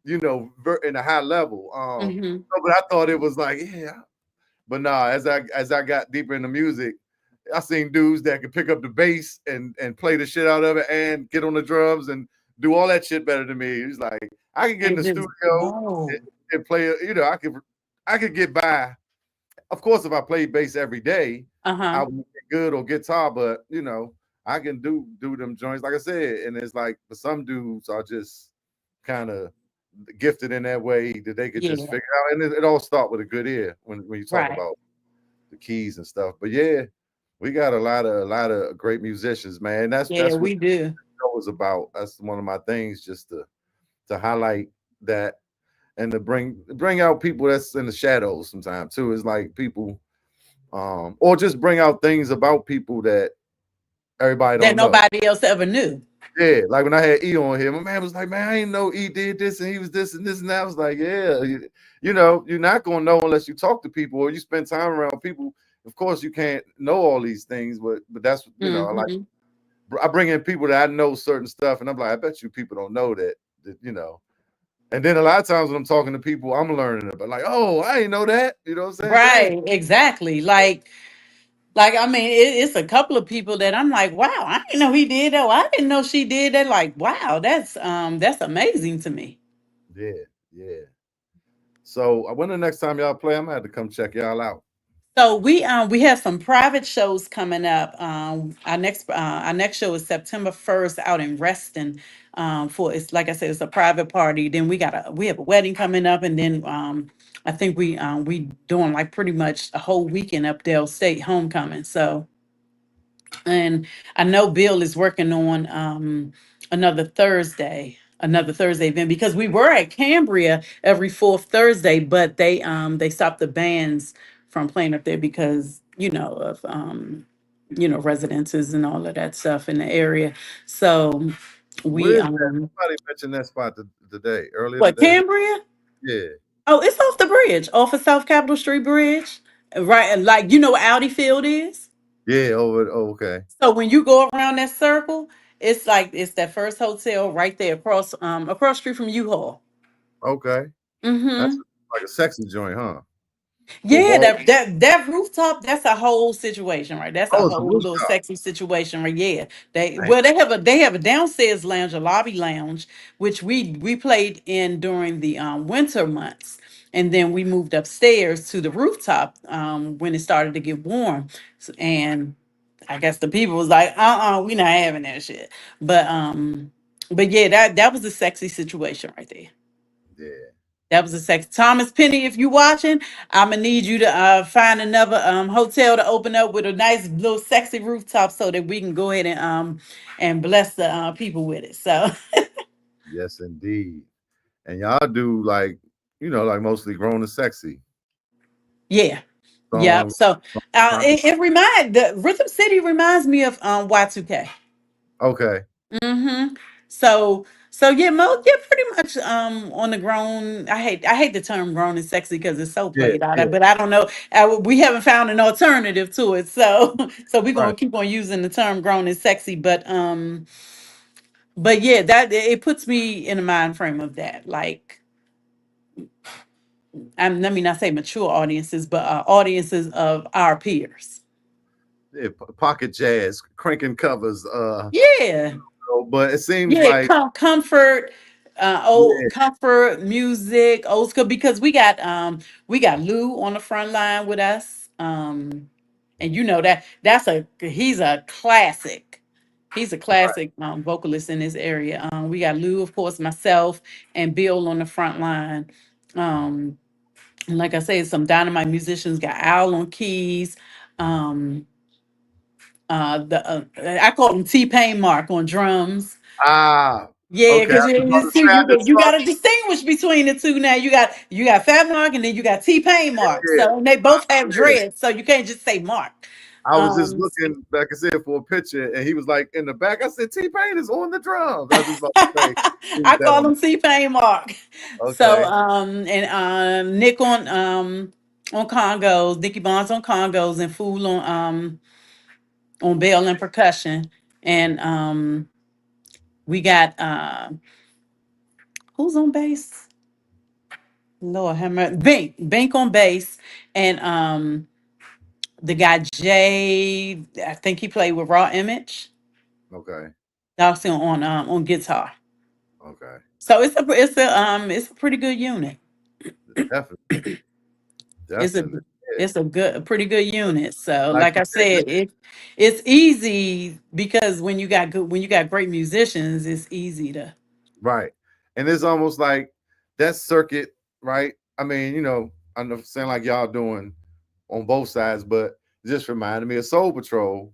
in a high level. Hmm. But I thought it was like, yeah, but nah, as I got deeper into music, I seen dudes that could pick up the bass and play the shit out of it and get on the drums and do all that shit better than me. He's like, I could get in And the just studio go. and play. I could get by. Of course, if I played bass every day, Uh I huh. would get good on guitar. But I can do them joints like I said. And it's like, but some dudes are just kind of gifted in that way that they could just Yeah. figure out. And it all start with a good ear when you talk Right. about the keys and stuff. But yeah, we got a lot of great musicians, man. Yeah, That's what we the do. show is about. That's one of my things, just to highlight that and to bring out people that's in the shadows sometimes too. It's like people, or just bring out things about people that everybody That don't know. nobody else ever knew. Yeah, like when I had E on here, my man was like, "Man, I didn't know E did this and he was this and this and that." I was like, "Yeah, you're not gonna know unless you talk to people or you spend time around people. Of course, you can't know all these things, but that's Hmm. I bring in people that I know certain stuff, and I'm like, I bet you people don't know that. And then a lot of times when I'm talking to people, I'm learning about like, oh, I didn't know that. You know what I'm saying? Dang. Right. Exactly. Like I mean, it's a couple of people that I'm like, wow, I didn't know he did that. Or I didn't know she did that. Like, wow, that's amazing to me. Yeah, yeah. So when the next time y'all play, I'm gonna have to come check y'all out. So we have some private shows coming up. Our next show is September 1st out in Reston. For it's like I said, it's a private party. Then we have a wedding coming up, and then I think we doing like pretty much a whole weekend up there, state homecoming. So And I know Bill is working on another Thursday event, because we were at Cambria every fourth Thursday, but they stopped the bands from playing up there because of residences and all of that stuff in the area. So we Where's that? Somebody mentioned that spot today, earlier what, today. Cambria? Yeah. Oh, it's off the bridge, off of South Capitol Street Bridge, right? Like, what Audi Field is. Yeah. Over. Oh, okay. So when you go around that circle, it's like it's that first hotel right there across street from U-Haul. Okay. That's Mm-hmm. like a sexy joint, huh? For Yeah, walk. that rooftop, that's a whole situation, right? That's a Oh, it's a whole little rooftop. sexy situation, right? Yeah. They Dang. well they have a downstairs lounge, a lobby lounge, which we played in during the winter months. And then we moved upstairs to the rooftop when it started to get warm. And I guess the people was like, we not having that shit. But yeah, that was a sexy situation right there. Yeah. That was a sex. Thomas Penny, if you watching, I'm gonna need you to find another hotel to open up with a nice little sexy rooftop so that we can go ahead and bless the people with it. So Yes, indeed. And y'all do like, like mostly grown and sexy yeah, yep. songs. So Pocket. the Rhythm City reminds me of Y2K. Okay. Mm-hmm. So yeah, yeah, pretty much on the grown. I hate the term grown and sexy because it's so Yeah. played out. Yeah. But I don't know. We haven't found an alternative to it, so so we're Right. gonna keep on using the term grown and sexy. But yeah, that it puts me in a mind frame of that. Like, let me not say mature audiences, but audiences of our peers. Yeah. Pocket jazz, cranking covers. Yeah. But it seems Yeah, like, comfort, old yeah. comfort music, old school, because we got Lou on the front line with us. And he's a classic. He's a classic vocalist in this area. We got Lou, of course, myself, and Bill on the front line. Um, and like I said, some dynamite musicians, got Al on keys. Um, the I call him T-Pain Mark on drums. Ah. Yeah, Okay. I because was about you to see, say I just you saw. got to distinguish between the two now. You got Fat Mark, and then you got T-Pain Mark. Yeah. So and they both have Yeah. dreads, so you can't just say Mark. I was just Um, looking, like I said, for a picture, and he was like in the back. I said, T Pain is on the drums. I was just about to say, he was I that call on. him T-Pain Mark. So Okay. and Nick on congos, Nicky Bonds on congos, and Fool on bell and percussion, and we got who's on bass? Lord have mercy. Bink on bass, and the guy Jay, I think he played with Raw Image. Okay. Also on guitar. Okay. So it's a pretty good unit. Definitely. It's a Definitely. Yeah. a pretty good unit. So Like like you I said, said, it's easy because when you got great musicians, it's easy to. right. And it's almost like that circuit, right? I mean, I'm not saying like y'all doing on both sides, but it just reminded me of Soul Patrol,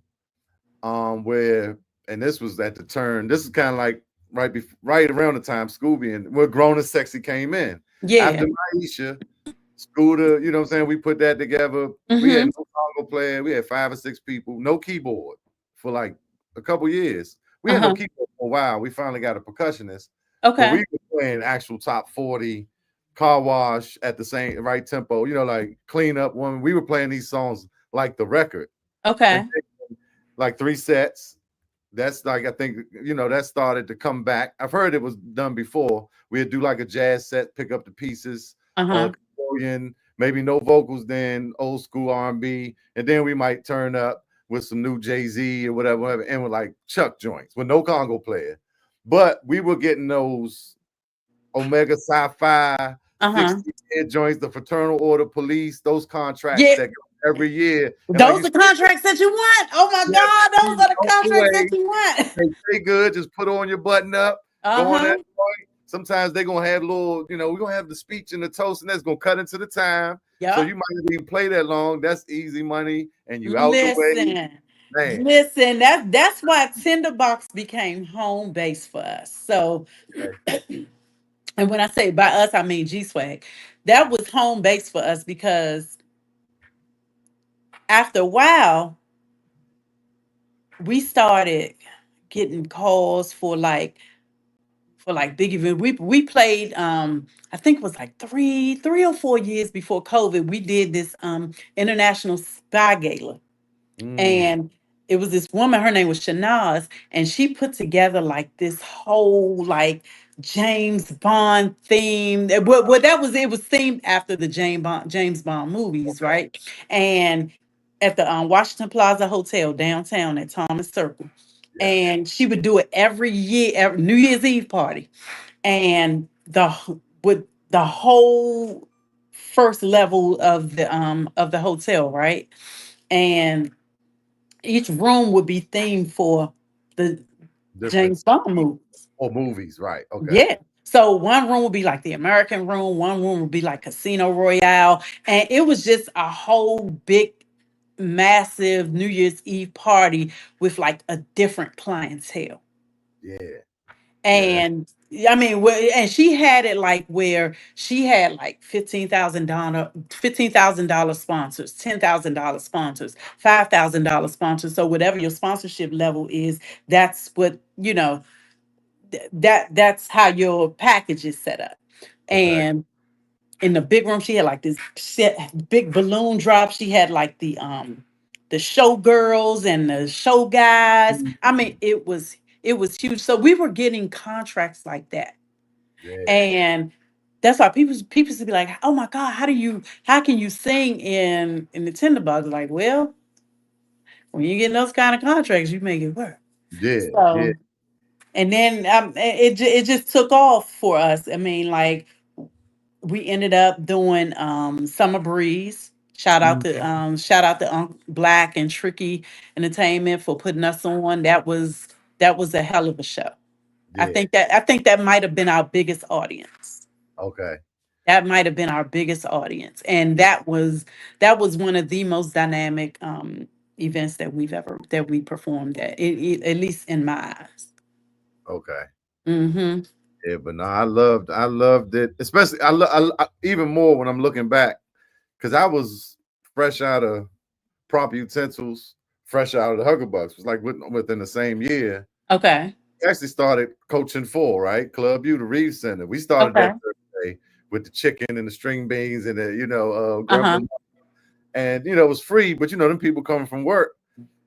where, and this was at the turn. This is kind of like right around the time Scooby and where Grown and Sexy came in. Yeah. After Maisha, Scooter, you know what I'm saying? We put that together. We had Mm-hmm. no congo player. We had 5 or 6 people, no keyboard for like a couple years. We had no Uh-huh. keyboard for a while. We finally got a percussionist, but Okay. we were playing actual top 40, car wash at the same right tempo, like clean up one. We were playing these songs like the record and Okay. like 3 sets. That's like, I think, that started to come back. I've heard it was done before. We'd do like a jazz set, pick up the pieces, Uh-huh. accordion, maybe no vocals, then old school R&B, and then we might turn up with some new Jay-Z or whatever, and with like Chuck joints with no Congo player. But we were getting those Omega Sci-Fi Uh-huh. 60 joints, the Fraternal Order Police, those contracts Yeah. that go every year. And like Those you are said, contracts that you want. Oh my yeah, God, those are the on the contracts that way. you want. They stay good. Just put on your button up. Go on that Uh-huh. point. Sometimes they're gonna have little, we're gonna have the speech and the toast, and that's gonna cut into the time. So Yep. you might not even play that long. That's easy money, and you out the way. Listen. Man. Listen, that's why Tinderbox became home base for us. So, Okay. and when I say by us, I mean G Swag. That was home base for us because after a while, we started getting calls for like big event. We played I think it was like 3 or 4 years before COVID. We did this international spy gala. Mm, And it was this woman, her name was Shanaz, and she put together like this whole like James Bond theme. Well, that was it was themed after the James Bond movies, okay. right? And at the Washington Plaza Hotel downtown at Thomas Circle. Yeah. And she would do it every year, every New Year's Eve party. And with the whole first level of the hotel, right? And each room would be themed for the Different James Bond movies. or movies, right? Okay. Yeah. So one room would be like the American room, one room would be like Casino Royale. And it was just a whole big, massive New Year's Eve party with like a different clientele. Yeah. Yeah. And I mean, and she had it like where she had like $15,000 sponsors, $10,000 sponsors, $5,000 sponsors. So whatever your sponsorship level is, that's what that's how your package is set up. Okay. And in the big room, she had like this big balloon drop. She had like the showgirls and the show guys. Mm, I mean, it was huge. So we were getting contracts like that. yeah. And that's why people used to be like, "Oh my God, how can you sing in the tinderbox?" Like, well, when you get those kind of contracts, you make it work. Yeah. Yeah. So, and then it just took off for us. I mean, like we ended up doing Summer Breeze. Mm, Shout out to Black and Tricky Entertainment for putting us on. That was a hell of a show. yeah. I think that might have been our biggest audience. Okay. That might have been our biggest audience, and Yeah. that was one of the most dynamic events that we performed at least in my eyes. Okay. Mm-hmm. Yeah, but no, I loved it. Especially, even more when I'm looking back, because I was fresh out of prop utensils, fresh out of the Huggerbucks. It was like within the same year. Okay. Actually started coaching full, right? Club U, the Reeves Center. We started Okay. that Thursday with the chicken and the string beans and the, Uh creme huh. brulee. And it was free, but them people coming from work.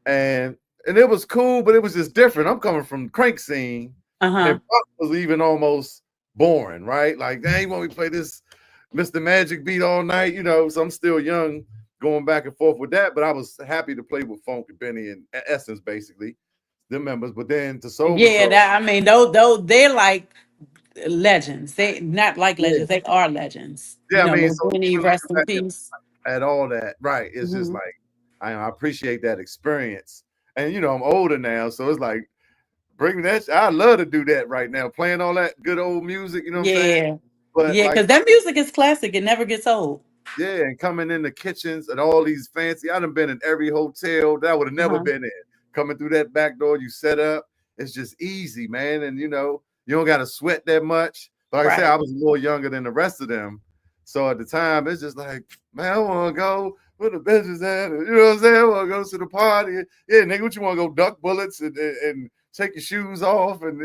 And it was cool, but it was just different. I'm coming from crank scene, Uh and huh. pop was even almost boring, right? Like, dang, you want me to play this Mr. Magic beat all night, So I'm still young, going back and forth with that. But I was happy to play with Funk and Benny and Essence, basically, the members. But then to Soul Yeah. Patrol, That I mean, those they're like legends. They not like yeah, legends. They are legends. yeah. I mean, Lil so Benny, even rest looking in back peace. at all that, right? It's just Hmm. like I appreciate that experience, and I'm older now, so it's like bring that. I love to do that right now, playing all that good old music. You know what I'm saying? Yeah. But Yeah, like, because that music is classic. It never gets old. yeah, and coming in the kitchens and all these fancy. I done been in every hotel that I would have never Uh-huh. been in. Coming through that back door, you set up. It's just easy, man, and you don't got to sweat that much. But like I said, Right. I was a little younger than the rest of them, so at the time, it's just like, man, I want to go where the bitches at. You know what I'm saying? I want to go to the party. Yeah, nigga, what you want to go duck bullets and take your shoes off and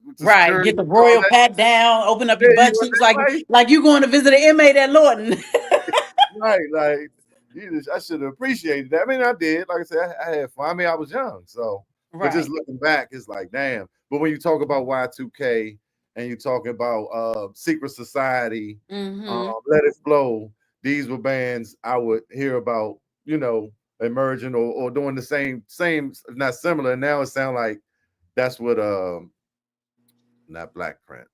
with the Right. security Get the and all royal that. pat down, open up Yeah, your you butt want cheeks that life? like you going to visit an inmate at Lawton. Right, like I should have appreciated that. I mean, I did. Like I said, I had fun. I mean, I was young, so but just Right. looking back, it's like, damn. But when you talk about Y2K and you talk about Secret Society, Mm-hmm. Let It Flow, these were bands I would hear about, emerging or doing the same, if not similar. And now it sounds like that's what not Black Print.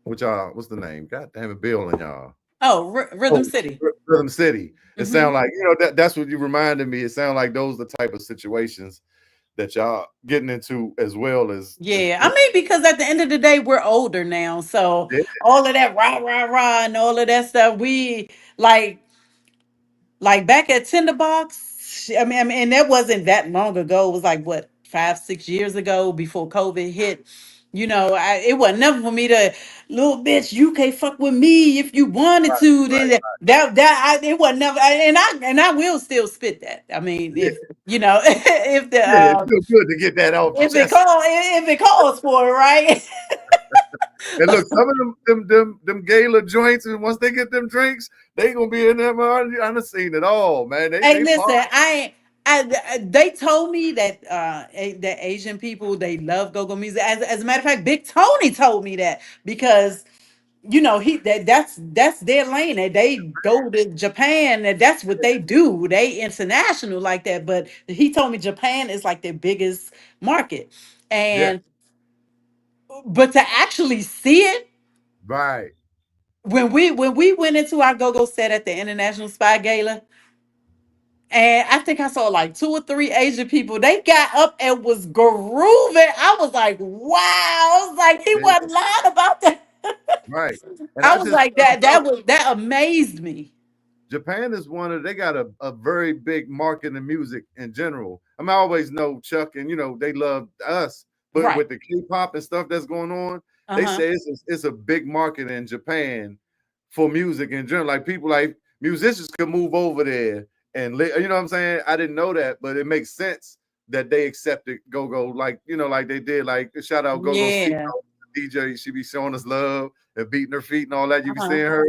Which what's the name? God damn it, Bill and y'all. Oh, Rhythm Oh, City. Rhythm City. It Mm-hmm. sounds like that's what you reminded me. It sounds like those are the type of situations that y'all getting into as well as Yeah. I mean, because at the end of the day, we're older now. So yeah, all of that rah, rah, rah, and all of that stuff, we like back at Tinderbox. I mean, and that wasn't that long ago. It was like what 5, 6 years ago before COVID hit. It wasn't nothing for me to, little bitch. You can't fuck with me if you wanted Right, to. right. It wasn't never. And I will still spit that. I mean, Yeah, if if the yeah. It feels good to get that off your chest. if it calls for it, right? And look, some of them gala joints, and once they get them drinks, they gonna be in there, man. I done seen it all, man. Hey, They listen, party. they told me that that Asian people, they love go-go music. As a matter of fact, Big Tony told me that because that's their lane. And they go to Japan, and that's what they do. They international like that. But he told me Japan is like their biggest market. Yeah, And but to actually see it, right. when we went into our go-go set at the International Spy Gala. And I think I saw like two or three Asian people. They got up and was grooving. I was like, wow. I was like, he Yeah, wasn't lying about that. right. And I I was just like, found out that amazed me. Japan is they got a very big market in music in general. I mean, I always know Chuck and they love us, but Right. with the K-pop and stuff that's going on, they Uh-huh. say it's a big market in Japan for music in general. Like people like musicians could move over there and you know what I'm saying? I didn't know that, but it makes sense that they accepted go-go like like they did. Like shout out Go-Go Steve, Yeah. DJ, she be showing us love and beating her feet and all that. You be Uh-huh. seeing her.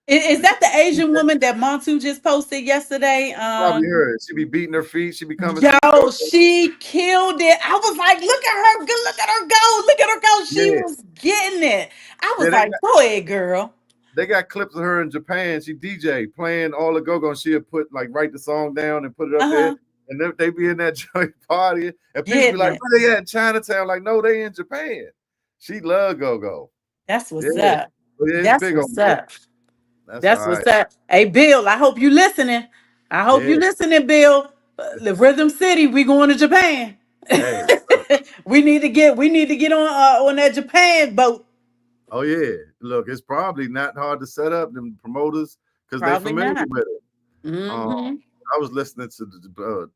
Is that the Asian woman that Montu just posted yesterday? Probably her. She be beating her feet. She be coming to the Yo, go. she killed it. I was like, look at her, look at her go, look at her go. She Yeah, was getting it. I yeah. was like, go ahead, girl. They got clips of her in Japan. She DJ playing all the go-go, and she'll put write the song down and put it up there. Uh-huh. And they be in that joint party, and people be Getting like, it. "Where they at in Chinatown?" Like, no, they in Japan. She love go-go. That's Yeah, what's up. but yeah, it's That's big what's on there. up. That's all That's right. what's up. Hey, Bill, I hope you listening. I hope Yeah. you listening, Bill. The Rhythm City, we going to Japan. Hey, look. we need to get on that Japan boat. Oh yeah. Look, it's probably not hard to set up them promoters because they Probably familiar not. with it. Mm-hmm. I was listening to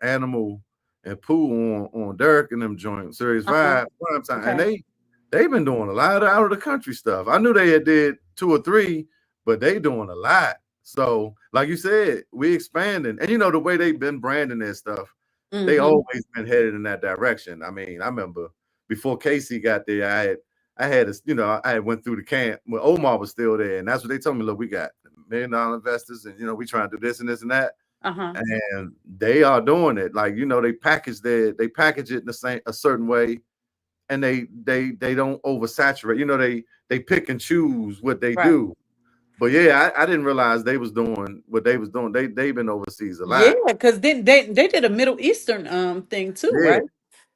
Animal and Pooh on Derek and them joint Series Uh-huh. 5 prime time, and Okay. they've been doing a lot of out of the country stuff. I knew they had did 2 or 3, but they doing a lot. So, like you said, we expanding, and the way they've been branding their stuff, they Mm-hmm. always been headed in that direction. I mean, I remember before Casey got there, I had went through the camp when Omar was still there, and that's what they told me. Look, we got $1 million investors, and we trying to do this and this and that, Uh-huh. and they are doing it. Like they package it in a certain way, and they don't oversaturate. They pick and choose what they Right. do. But yeah, I didn't realize they was doing what they was doing. They've been overseas a Yeah, lot. because then they did a Middle Eastern thing too, Yeah, right?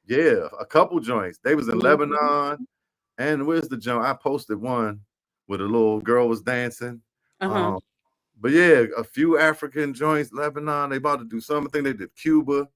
yeah, a couple joints. They was in Mm-hmm. Lebanon, and where's the joint? I posted one where the little girl was dancing. Uh-huh. Um, but yeah, a few African joints, Lebanon. They about to do something. They did Cuba.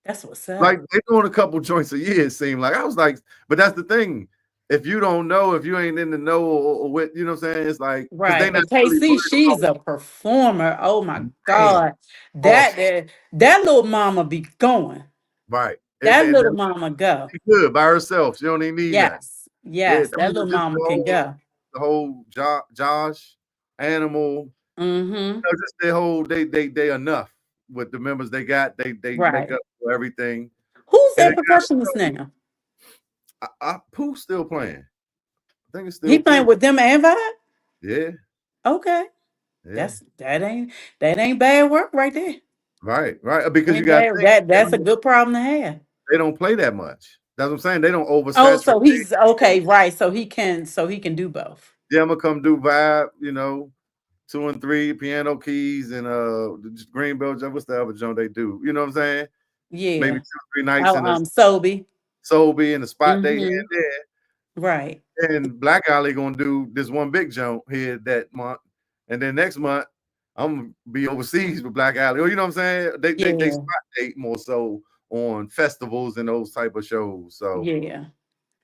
That's what's Like up. they doing a couple joints a year. It seemed like I was like, but that's the thing. If you don't know, if you ain't in the know, or what what I'm saying, it's like because they Right. not But really KC, she's worried a performer. Oh my about man. God. That Awesome, that little mama be going. right? That And little mama go. she good by herself. She don't even need nothing. Yes. Yeah, Yes. I That mean, little just mama can go. the whole Josh Animal, Mm-hmm. just their whole they enough with the members they got. They make Right. up for everything. Who's And that percussionist now? Pooh's still playing. I think it's He still playing Pooh. with them and Vibe? Yeah, Okay. yeah. That ain't bad work right there. Right, right. Because you Ain't got to bad. think That's a good problem to have. they don't play that much. That's what I'm saying. They don't Oh, oversaturate. so he's okay, right. So he can do both. Yeah, I'm gonna come do vibe. 2 and 3 piano keys and the Greenbelt jump. What's the other jump they do? You know what I'm saying? Maybe Yeah. 2 or 3 nights Oh, in the Sobe. Sobe and the spot they here Mm-hmm. and Right. there. And Black Alley gonna do this one big jump here that month, and then next month I'm gonna be overseas with Black Alley. Or you know what I'm saying? They Yeah. spot date more so on festivals and those type of shows. So Yeah.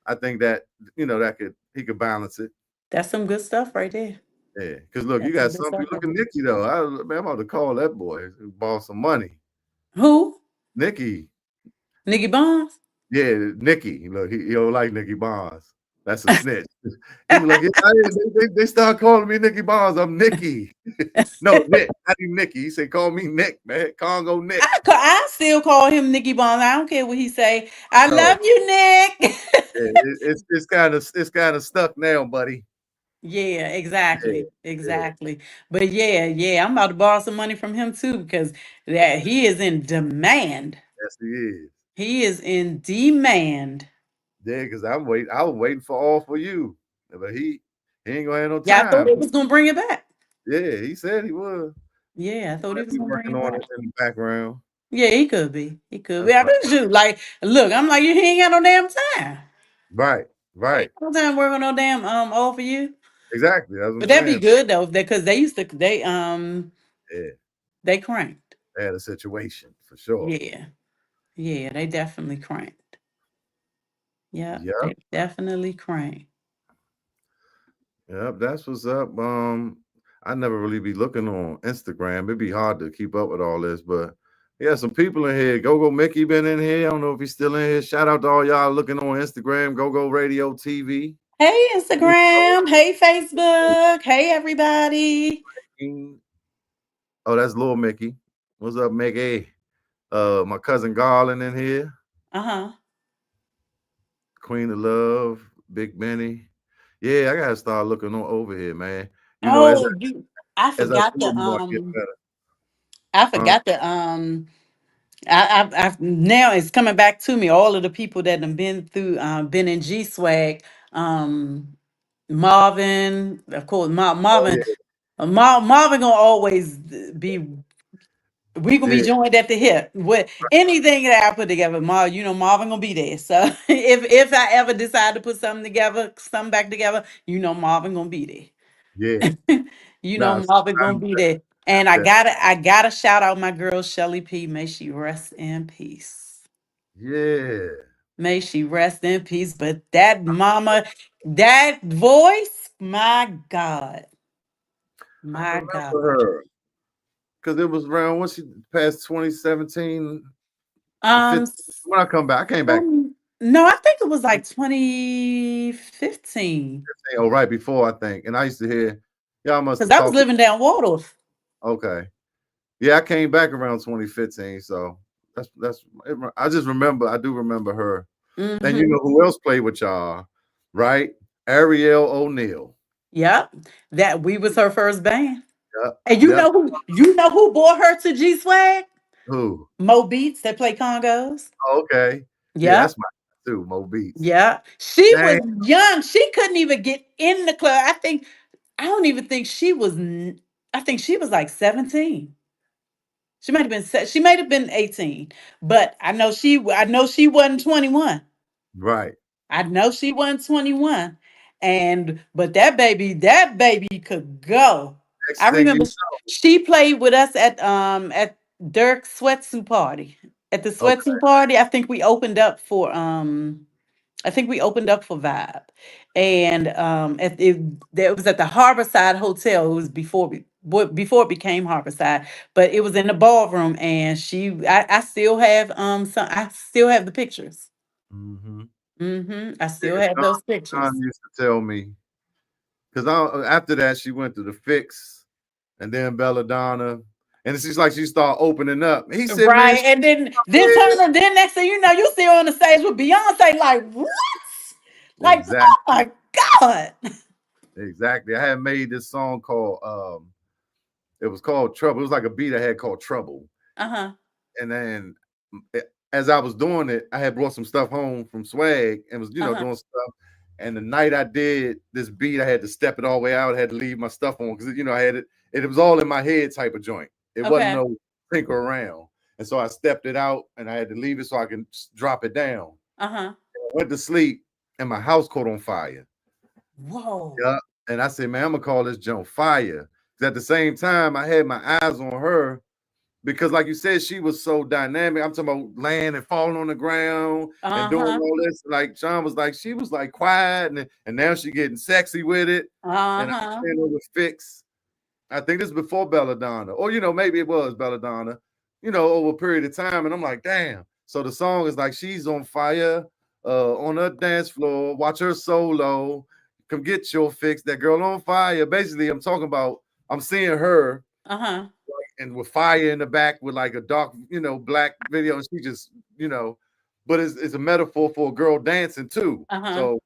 I think that that he could balance it. That's some good stuff right there. Yeah, because look, you That's a got good some people. Look circle. at Nikki though. Man, I'm about to call that boy. Bought some money. Who? Nikki. Nikki Bonds? Yeah, Nikki. Look, he don't like Nikki Bonds. That's a snitch. He was like, yeah, they start calling me Nikki Bonds. I'm Nikki. No, Nick. I do Nikki. He said, call me Nick, man. Congo Nick. I still call him Nikki Bonds. I don't care what he say. I No, love you, Nick. yeah, it's kind of stuck now, buddy. Yeah, Yeah, exactly. yeah. Exactly. But yeah, yeah, I'm about to borrow some money from him too because that he is in demand. Yes, he is. He is in demand. Yeah, because I'm waiting. I was waiting for all for you, but he ain't gonna have no Yeah, I thought time. he was gonna bring it back. Yeah, he said he would. Yeah, I He thought he might was be gonna bring working it on back. it in the background. Yeah, he could be. He could be. That's I right. bet you. Like, look, I'm like, he ain't got no damn time. Right, He ain't right. got no time working no damn all for you. Exactly. That's what I'm But that'd be saying. good though, because they used to Yeah, they cranked. they had a situation for sure. Yeah. Yeah, they definitely cranked. Yeah, Yep, they definitely cranked. yep. That's what's up. I never really be looking on Instagram. It'd be hard to keep up with all this, but yeah, some people in here. Go Mickey been in here. I don't know if he's still in here. Shout out to all y'all looking on Instagram. Go Radio TV. Hey Instagram, hey Facebook, hey everybody. Oh, that's Lil Mickey. What's up, Mickey? My cousin Garland in here. Uh-huh. Queen of Love, Big Benny. Yeah, I gotta start looking over here, man. You know, Oh, I as I forgot do the more, I get better. I Huh? forgot the I now it's coming back to me. All of the people that have been through, been in G Swag, um, Marvin, of course, Oh Marvin, yeah, Marvin gonna always be. We gonna be yeah, joined at the hip with anything that I put together. Marvin gonna be there. So if I ever decide to put something together, something back together, Marvin gonna be yeah. there. Nah, Marvin gonna sometimes be there. And that. I gotta shout out my girl Chelley P. May she rest in peace. Yeah, May she rest in peace. But that mama, that voice, my God, I my remember God. her because it was around when she passed 2017 to Um, 15. When I come back, I came back. no, I think it was like 2015 Oh, right before I think, and I used to hear y'all must because have I was talked. living down Waldorf. Okay, yeah, I came back around 2015, so that's. I just remember. I do remember her. And you Hmm. know who else played with y'all, right? Ariel O'Neal. Yep, that we was her first band. Yep. And Yep. you know who brought her to G Swag? Who? Mo Beats that play congos. Oh, okay. Yeah, Yep. that's my too. Mo Beats. Yeah. She Dang. was young. She couldn't even get in the club. I don't even think I think she was like 17. She might have been 18. But I know she wasn't 21. Right. I know she wasn't 21. But that baby could go. Next I thing you remember know. she played with us at Dirk's sweatsuit party. At the Okay. sweatsuit party, I think we opened up for Vibe. And it was at the Harborside Hotel. It was before it became Harborside, but it was in the ballroom and I still have I still have the pictures. Mm-hmm. I Yeah, still have those John pictures. used to tell me because after that she went to the Fix and then Belladonna, and it's just like she started opening up. He said, "Man, Right. And then next thing you know, you see her on the stage with Beyonce, like, what? Like, oh exactly, my God. exactly." I had made this song called it was called Trouble. It was like a beat I had called Trouble. Uh-huh. And then as I was doing it, I had brought some stuff home from Swag and was, Uh-huh. doing stuff. And the night I did this beat, I had to step it all the way out. I had to leave my stuff on because I had it. It was all in my head type of joint. It wasn't Okay. no tinker around. And so I stepped it out and I had to leave it so I can drop it down. Uh-huh. I went to sleep and my house caught on fire. Whoa. Yeah. And I said, man, I'm gonna call this joint fire. Because at the same time, I had my eyes on her because like you said, she was so dynamic. I'm talking about laying and falling on the ground and doing Uh-huh. all this. Like Sean was like, she was like quiet, and now she getting sexy with it. And I'm Uh-huh. saying it was fixed. I think this is before Belladonna, or maybe it was Belladonna, over a period of time. And I'm like, damn. So the song is like she's on fire, on her dance floor. Watch her solo. Come get your fix. That girl on fire. Basically, I'm talking about. I'm seeing her Uh-huh. and with fire in the back with like a dark, black video, and she just, but it's a metaphor for a girl dancing too. Uh-huh. So,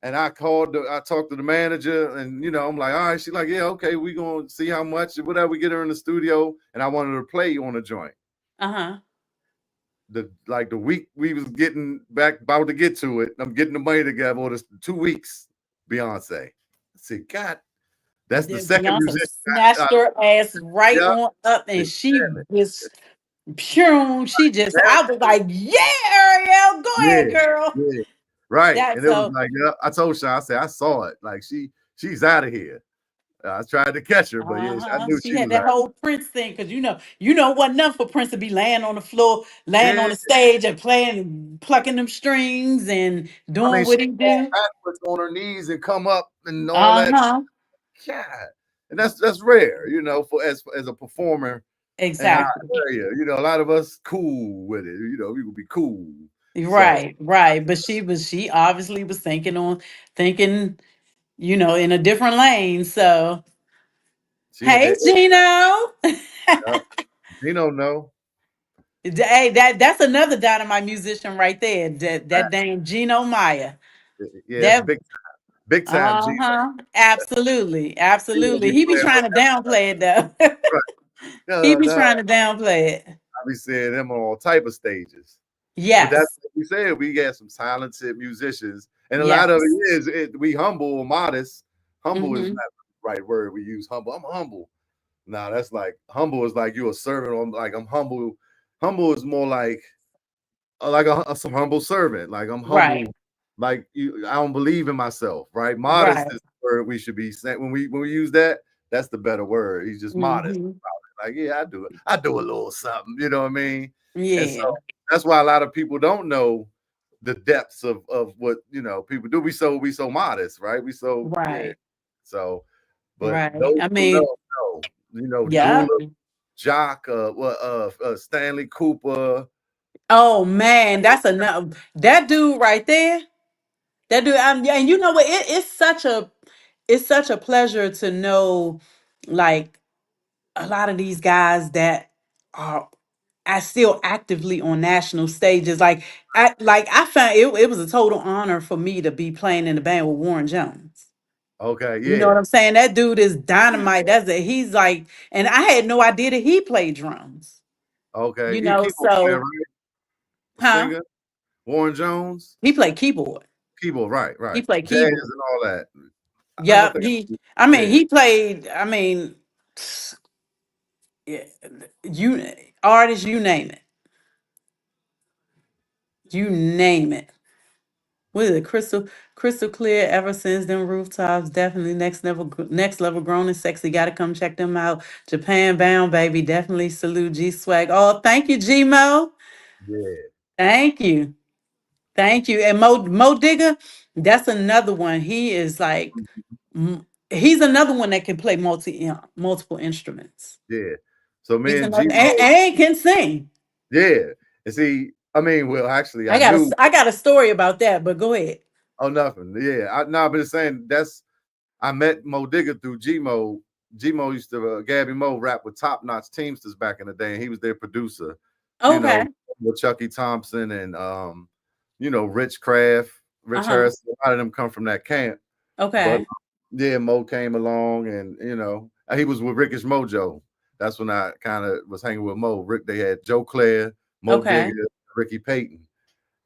and I talked to the manager, and I'm like, all right, she's like, yeah, okay, we gonna see how much, whatever, we get her in the studio, and I wanted her to play on a joint. Uh-huh. The week we was getting back, about to get to it, I'm getting the money together, or this 2 weeks, Beyonce. I said, God, that's the Then second Beyonce musician. snatched her ass right Yeah, on up, and she damn it. just pure. She just, I was like, yeah, Ariel, go Yeah, ahead, girl. yeah, right. That's And it was so like, yeah, I told Sean, I said, I saw it. Like she's out of here. I tried to catch her, but yeah, I uh-huh. knew She she had was that out. whole Prince thing, because wasn't nothing for Prince to be laying on the floor, laying on Yeah, the stage and playing, plucking them strings and I mean, doing she what he fall do. backwards on her knees and come up and all that. Uh-huh. God, and that's rare, for as a performer in our Exactly. area. A lot of us cool with it. We would be cool. So Right, right. But she obviously was thinking, in a different lane. So she had hey, that. Gino. He don't know. Hey, that's another dynamite musician right there. That dang Gino Maya. Yeah, it's That big time G. uh-huh. Absolutely. He gonna Absolutely. be He be playing trying to downplay it though. right. He No, be no. trying to downplay it. I be seeing them on all type of stages. But that's Yes. what we said. We got some talented musicians, and a lot of Yes. it is we humble or modest. Humble is Mm-hmm. not the right word we use. Humble. I'm humble. Nah, that's like humble is like you're a servant. Or like I'm humble. Humble is more like some humble servant. Like I'm Right. humble. Like you, I don't believe in myself. Right. Modest Right. is the word we should be saying when we use that. That's the better word. He's just modest. Mm-hmm. Like, yeah, I do it. I do a little something, you know what I mean? And so Yeah. that's why a lot of people don't know the depths of what people do. We so modest, right? We so yeah. Right. So, but Right. those I who mean, know, yeah. Dula, Jock, Stanley Cooper. Oh man, that's enough. That dude right there. That dude. Yeah, and you know what? It's such a pleasure to know, like, a lot of these guys that are still actively on national stages. I found it was a total honor for me to be playing in the band with Warren Jones. Okay, You know what yeah. I'm saying? That dude is dynamite. He's like, and I had no idea that he played drums. Okay. He keyboard player, So, right? A huh? singer. Warren Jones. He played keyboard. Keyboard, right, He right. played Jazz keyboard. and all that. I Yeah, think I mean, yeah. he played, yeah, you artists, you name it. What is it? Crystal clear. Ever since them rooftops, definitely next level grown and sexy. Got to come check them out. Japan bound, baby. Definitely salute G Swag. Oh, thank you, G Mo. Yeah. Thank you, thank you. And Mo Digger, that's another one. He is like, he's another one that can play multiple instruments. Yeah. So me He's and another, G and can sing. yeah. And see, I mean, well, actually, I I got a knew. I got a story about that, but go ahead. Oh, nothing. Yeah, but it's saying I met Mo Digger through Gmo. Gmo used to Gabby Mo rap with Top Notch Teamsters back in the day, and he was their producer. You know, Okay. with Chucky Thompson and Rich Kraft, Uh Rich huh. Harris. A lot of them come from that camp. But Okay. yeah, Mo came along, and he was with Rickish Mojo. That's when I kind of was hanging with Mo. Rick, they had Joe Claire, Mo Digger, Okay. Ricky Payton.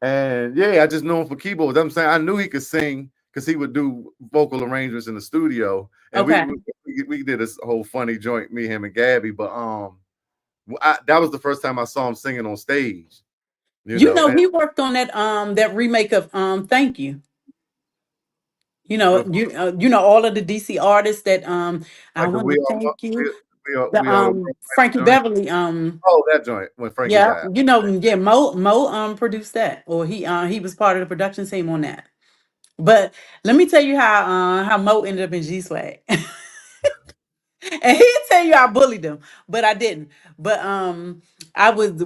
And yeah, I just knew him for keyboards. I'm saying I knew he could sing because he would do vocal arrangements in the studio. And we Okay. we, we did this whole funny joint, me, him, and Gabby. But that was the first time I saw him singing on stage. And He worked on that remake of Thank You. of All of the DC artists that I like the want to We Are thank you. The we all Frankie joint. Beverly Oh, that joint when Frankie yeah, died. you know, yeah, Mo produced that, or he was part of the production team on that. But let me tell you how Mo ended up in G Swag. And he'd tell you I bullied him, but I didn't. But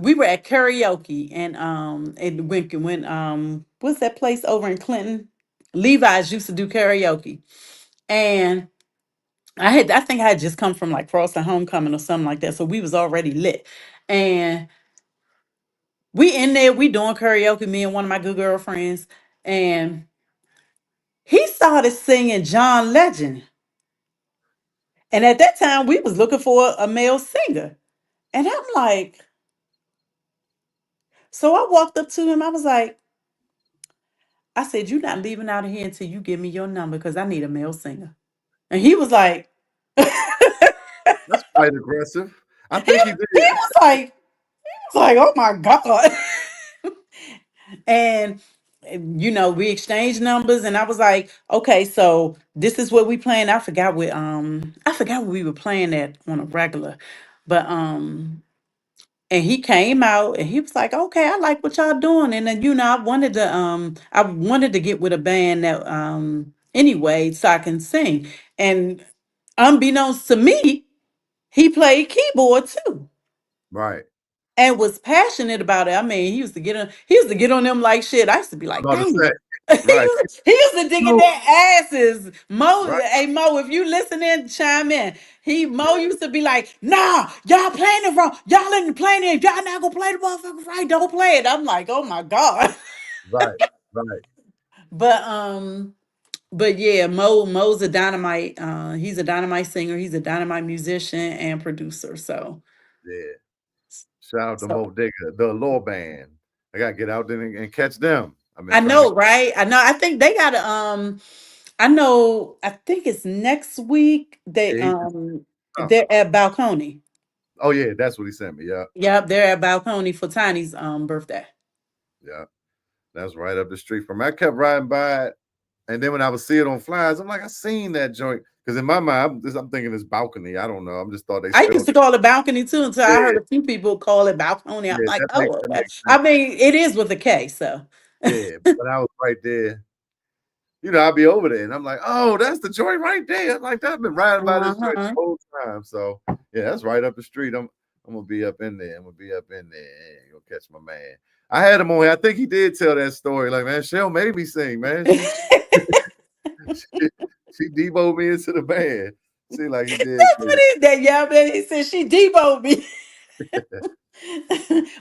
we were at karaoke, and when what's that place over in Clinton? Levi's used to do karaoke. And I think I had just come from like Frost and Homecoming or something like that. So we was already lit. And we in there, we doing karaoke, me and one of my good girlfriends. And he started singing John Legend. And at that time, we was looking for a male singer. And I'm like, so I walked up to him. I was like, I said, you're not leaving out of here until you give me your number because I need a male singer. And he was like, he That's quite aggressive. I think he did. was like, oh my God. And you know, we exchanged numbers and I was like, okay, so this is what we playing. I forgot what we were playing at on a regular. But and he came out and he was like, okay, I like what y'all doing. And then, you know, I wanted to get with a band that anyway, so I can sing. And unbeknownst to me, he played keyboard too. Right. And was passionate about it. I mean, he used to get on them like shit. I used to be I'm like, about to say. damn. Right. He used to dig in No. their asses. Right. Hey Mo, if you listening, chime in. Mo used to be like, nah, y'all playing it wrong. Y'all ain't playing it. Y'all not gonna play the motherfucker right. Don't play it. I'm like, oh my God. Right. Right. But but yeah, Mo's a dynamite. He's a dynamite singer. He's a dynamite musician and producer. Yeah. Shout out to So Mo Digger, the Lore Band. I gotta get out there and catch them. I've been I trying to. know, right? I know. I think they got a I know. I think it's next week. Yeah, he just, oh, They're at Balcony. oh, yeah, that's what he sent me. Yeah, Yep, they're at Balcony for Tiny's birthday. yeah, that's right up the street from me. I kept riding by it, and then when I would see it on flyers, I'm like, I seen that joint. Because in my mind, I'm thinking it's balcony. I don't know. I'm just thought they I used spelled to it. call it Balcony too until I heard Yeah, a few people call it Balcony. I'm yeah, like, that makes oh, that okay. makes I sense. mean, it is with a K, so. Yeah, but I was right there. I'd be over there, and I'm like, oh, that's the joint right there. Like I've been riding by this joint the Uh-huh. whole time. So yeah, that's right up the street. I'm gonna be up in there. I'm gonna be up in there. Yeah, go catch my man. I had him on here. I think he did tell that story. Like, man, Chelle made me sing, man. She, she demoed me into the band. See, like he did. That's what he did. Yeah, man. He said she demoed me.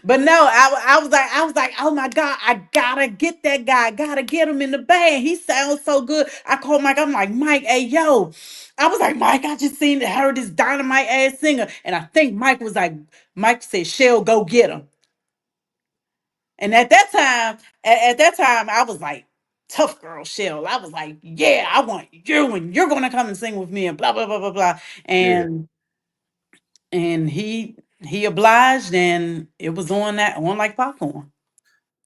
But no, I was like, oh my God, I gotta get that guy, gotta get him in the band. He sounds so good. I called Mike, I'm like, Mike, hey yo. I was like, Mike, I just heard this dynamite ass singer. And I think Mike said, Shell, go get him. And at that time, I was like, tough girl Shell. I was like, yeah, I want you and you're gonna come and sing with me and blah blah blah blah blah. Yeah, And he obliged and it was on like popcorn.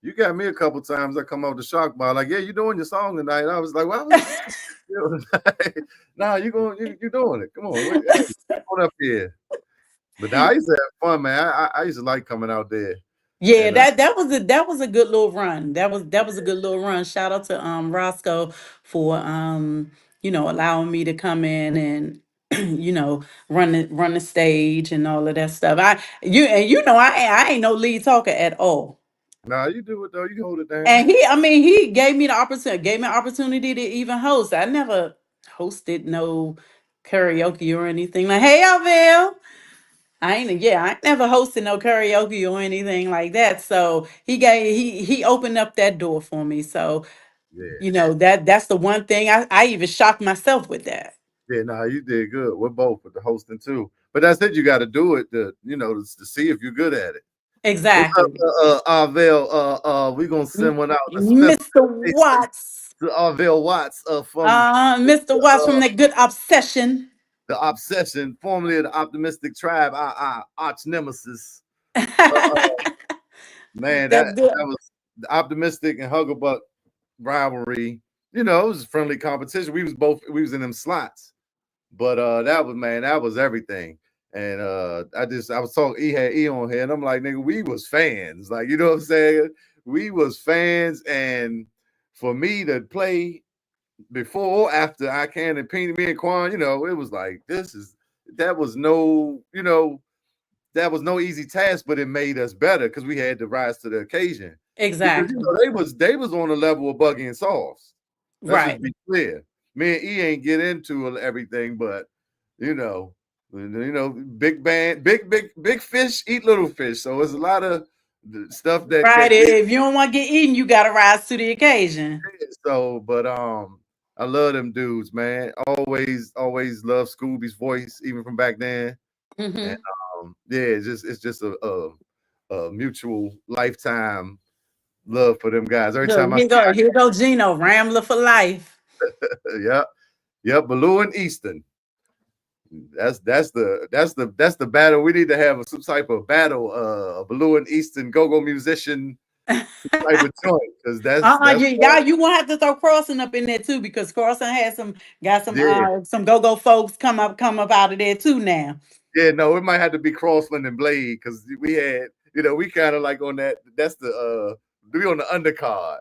you got me a couple times. I come out the shock bar, like, yeah, you doing your song tonight. I was like, well, I was just tonight. Nah, you doing it. Come on, hey, come on up here. But now I used to have fun, man. I used to like coming out there. Yeah, And that was a good little run. That was a good little run. Shout out to Roscoe for you know, allowing me to come in and you know, run the stage and all of that stuff. You know I ain't no lead talker at all. nah, you do it though. You hold it down. And he gave me the opportunity, gave me an opportunity to even host. I never hosted no karaoke or anything. Like, hey, Alville. I ain't never hosted no karaoke or anything like that. So he opened up that door for me. So, Yeah. you know, that's the one thing I even shocked myself with that. Yeah, nah, you did good. We're both with the hosting too. But that's it. You got to do it to see if you're good at it. What's up, Exactly. Arvell? We're gonna M- send one out a special Mr. dedication Watts. to Arvell Watts from Mr. Watts from uh, the Good Obsession. the Obsession, formerly of the Optimistic Tribe, our arch nemesis. Man, That good. that was the Optimistic and Huggerbuck rivalry. It was a friendly competition. We was in them slots. But that was everything. And I was talking, he had E on here, and I'm like, nigga, we was fans. Like, you know what I'm saying? We was fans, and for me to play before or after I Can and Peanut, me and Quan, it was like that was no, that was no easy task, but it made us better because we had to rise to the occasion. Because Exactly. they was on the level of Buggy and Sauce. Let's just Right. be clear. Me and E ain't get into everything, but you know, big band, big fish eat little fish. So it's a lot of stuff Right. that we If you don't want to get eaten, you gotta rise to the occasion. so. But I love them dudes, man. Always love Scooby's voice, even from back then. And Hmm. yeah, it's just a mutual lifetime love for them guys. Every Look, time I see, here go Gino, Rambler for life. yep, yep, Baloo and Easton. That's the battle. We need to have some type of battle, Baloo and Easton go musician type of joint because that's You won't have to throw Crossing up in there too because Crossing has got yeah. some go folks come up out of there too now. Yeah, no, it might have to be Crossland and Blade because we had, we kind of like on that. That's the we on the undercard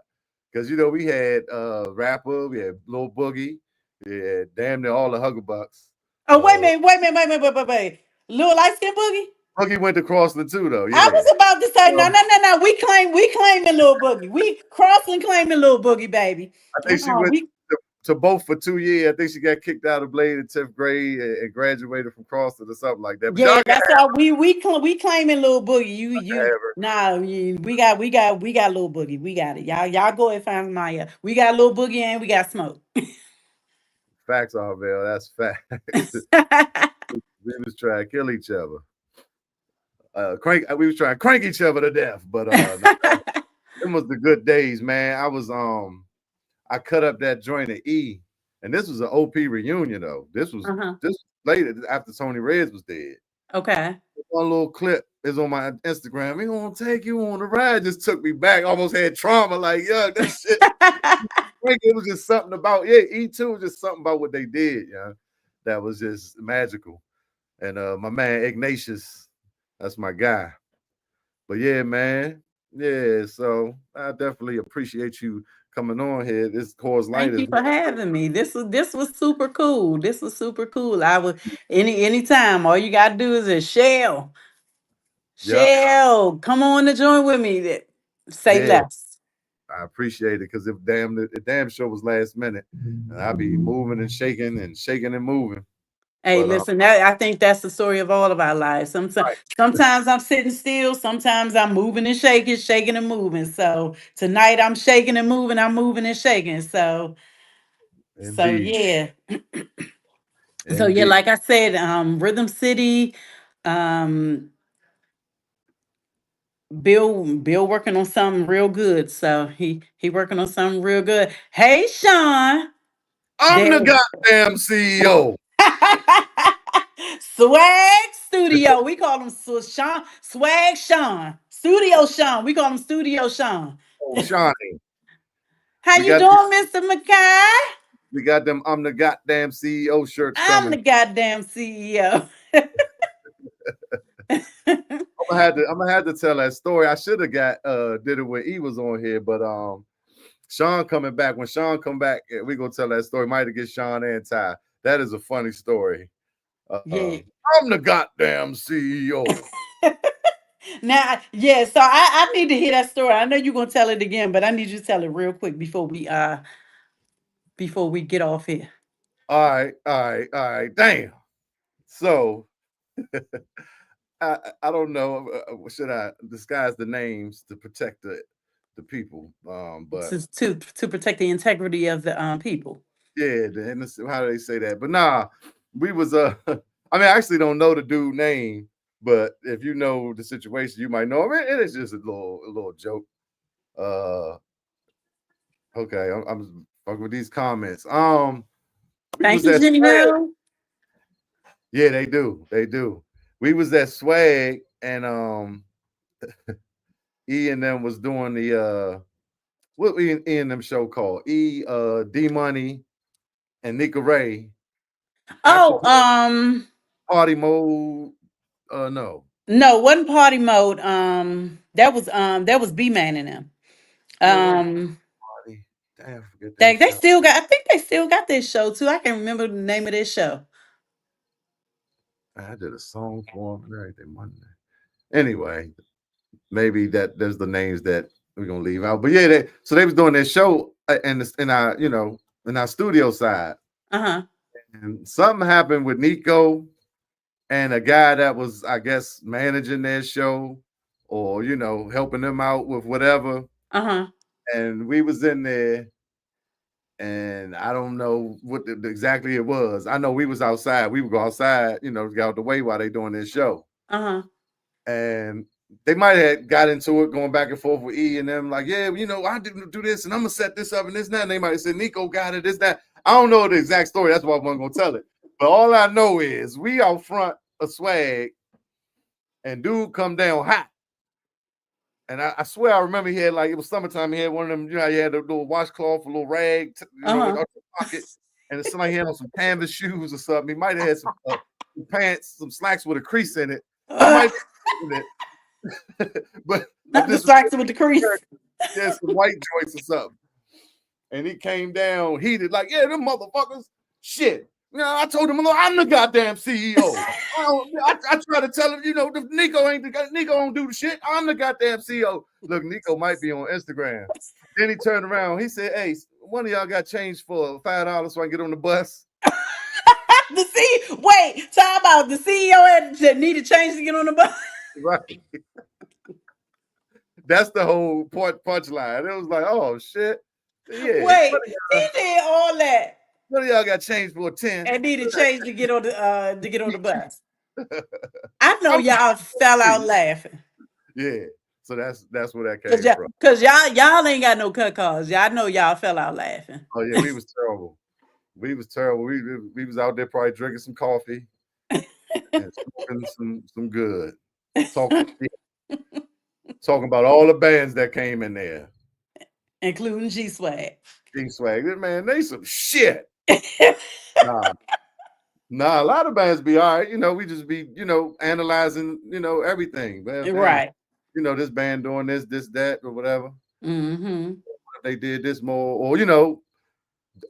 because we had Rapper, we had Lil Boogie, yeah, damn near all the Huggerbucks. Oh, wait a Uh, minute, wait a minute, wait a minute, wait. Little light skin boogie. Boogie went to Crossland too, though. I Yeah, was about to say no, um, no, no, no. We claiming little boogie. We Crossing claiming little boogie, baby. I think she went We to both for 2 years. I think she got kicked out of Blade in 10th grade and graduated from Crossland or something like that. But y'all Yeah, can that's all. We claiming little boogie. have her. Nah. We got little boogie. We got it. Y'all go and find Maya. We got little boogie and we got smoke. Facts are, Vel. That's facts. We was trying to kill each other. We was trying to crank each other to death, but nah, them was the good days, man. I cut up that joint at E, and this was an OP reunion though. Uh-huh. This was later after Tony Reds was dead. Okay. One little clip is on my Instagram. We gonna take you on the ride. Just took me back. Almost had trauma. Like, yeah, that shit. It was just something about E2 was just something about what they did, yeah. That was just magical. And my man Ignatius, that's my guy. But yeah, man. Yeah, so I definitely appreciate you coming on here. This Coors Light Thank is you for having me. This was super cool. This was super cool. I would anytime. All you gotta do is a Shell. yep. Shell, come on to join with me. Say Yeah, less. I appreciate it because if the damn show was last minute, and I'd be moving and shaking and moving. Hey, But listen, I think that's the story of all of our lives. Sometimes I'm sitting still, sometimes I'm moving and shaking and moving. So tonight I'm shaking and moving, I'm moving and shaking. So indeed, yeah. So yeah, indeed. like I said, Rhythm City, um, Bill working on something real good. So he working on something real good. Hey Sean. I'm the There. goddamn CEO. Swag Studio. We call him Sean. Swag Sean. Studio Sean. We call him Studio Sean. Oh, Shawnee. How We you got doing, Mr. McKay? we got them I'm the goddamn CEO shirts I'm coming. the goddamn CEO. I'm gonna have to tell that story. I should have got did it when he was on here, but Sean coming back. When Sean come back, we gonna tell that story. Might have get Sean and Ty. That is a funny story. Yeah. I'm the goddamn CEO. Now, yeah, so I need to hear that story. I know you're gonna tell it again, but I need you to tell it real quick before we get off here. All right. Damn. So I don't know. Should I disguise the names to protect the people? But To protect the integrity of the people. yeah, how do they say that? But nah, we was I mean, I actually don't know the dude name, but if you know the situation, you might know him. It is just a little joke. Uh, okay, I'm fucking with these comments. We Thank was you, at swag. Gino. Yeah, they do. We was at swag, and E and them was doing the what E and them show called D Money and Nika Ray after Oh, Party mode. No. No, wasn't party mode. That was B Man and them. What was Um, party? Damn, forget that they show. still got. I think they still got this show too. I can't remember the name of this show. I did a song for him and everything Monday. Anyway, maybe that there's the names that we're gonna leave out. But yeah, they was doing their show in our in our studio side, Uh huh. and something happened with Nico and a guy that was, I guess, managing their show or helping them out with whatever. Uh huh. And we was in there, and I don't know what exactly it was. I know we was outside. We would go outside, to get out the way while they doing this show. Uh huh. And they might have got into it going back and forth with E and them, like, yeah, I didn't do this, and I'm gonna set this up and this and that. And they might have said Nico got it, this, that. I don't know the exact story. That's why I wasn't gonna tell it. But all I know is we out front of Swag, and dude come down hot. And I swear I remember he had, like, it was summertime. He had one of them, he had a little washcloth, a little rag, Uh in huh. your pocket. And it's somebody had on some canvas shoes or something. He might have had some pants, some slacks with a crease in it. I might be in it. but Not this was distracted with the crease. yeah, some white joints or something. And he came down heated, like, yeah, them motherfuckers, shit. I told him, I'm the goddamn CEO. I try to tell him, Nico don't do the shit. I'm the goddamn CEO. Look, Nico might be on Instagram. Then he turned around. He said, hey, one of y'all got change for $5 so I can get on the bus. Wait, talk about the CEO that need to change to get on the bus. Right. That's the whole punchline. It was like, oh shit. Yeah. Wait, he did all that One of y'all got change for 10. and need to change to get on the bus. I know I'm y'all fell out laughing. yeah. So that's where that came from. Cause y'all ain't got no cut calls. Y'all know y'all fell out laughing. Oh yeah, we was terrible. We was terrible. We was out there probably drinking some coffee and smoking some good. Talking talking about all the bands that came in there. Including G Swag. G Swag, man, they some shit. Nah, a lot of bands be all right. We just be, analyzing, everything. Well, damn, Right. this band doing this, that, or whatever. Mm-hmm. If they did this more, or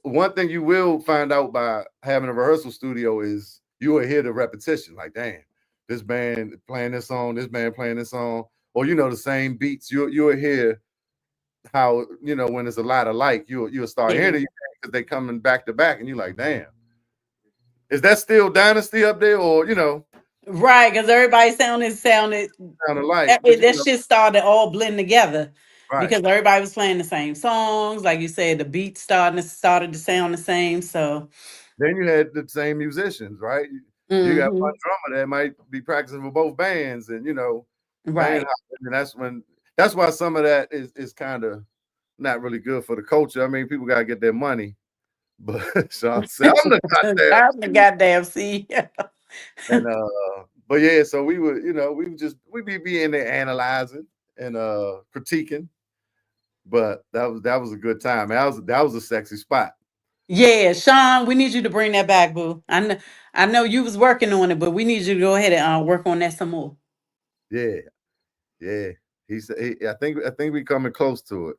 one thing you will find out by having a rehearsal studio is you will hear the repetition. Like, damn, this band playing this song, this band playing this song, or the same beats. You'll hear how when there's a lot of you'll start Yeah. hearing it because they coming back to back, and you're like, damn, is that still Dynasty up there, or Right, because everybody sounded sound alike? But that shit started all blending together right. because everybody was playing the same songs. Like you said, the beats started to sound the same. So Then you had the same musicians, right? You got one mm-hmm. drummer that might be practicing for both bands, and band Right. hopping, and that's why some of that is kind of not really good for the culture. I mean, people gotta get their money, but Sean said, "I'm the goddamn." I'm the goddamn CEO. And but yeah, so we would, we be in there analyzing and critiquing, but that was a good time. That was a sexy spot. Yeah, Sean, we need you to bring that back, boo. I know you was working on it, but we need you to go ahead and work on that some more. Yeah, yeah. He said, I think we coming close to it.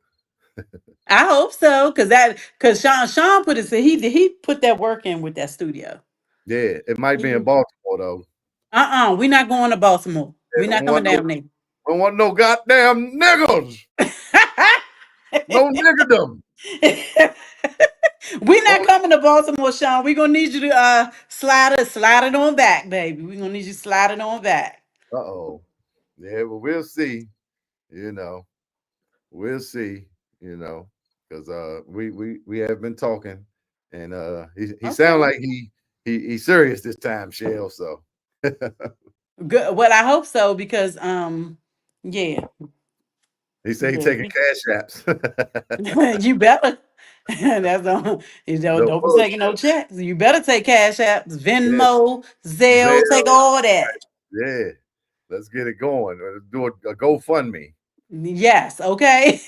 I hope so, cause Sean put he put that work in with that studio. Yeah, it might be in Mhm. Baltimore though. We're not going to Baltimore. Yeah, We're not coming down there. don't want no goddamn niggas. No niggerdom. We're not coming to Baltimore, Sean. We're gonna need you to slide it on back, baby. We're gonna need you to slide it on back. Uh-oh. Yeah, but we'll see. You know, we'll see. You know, because we have been talking, and he sound Okay. like he's serious this time, Shell. So Good. Well, I hope so because yeah. he said he taking Yeah. cash apps. You better. That's all. You No don't be taking no bullshit. checks. You better take Cash Apps, Yeah, Venmo, Zelle, take Zell. all that. Yeah, let's get it going. Let's do a GoFundMe. Yes, okay.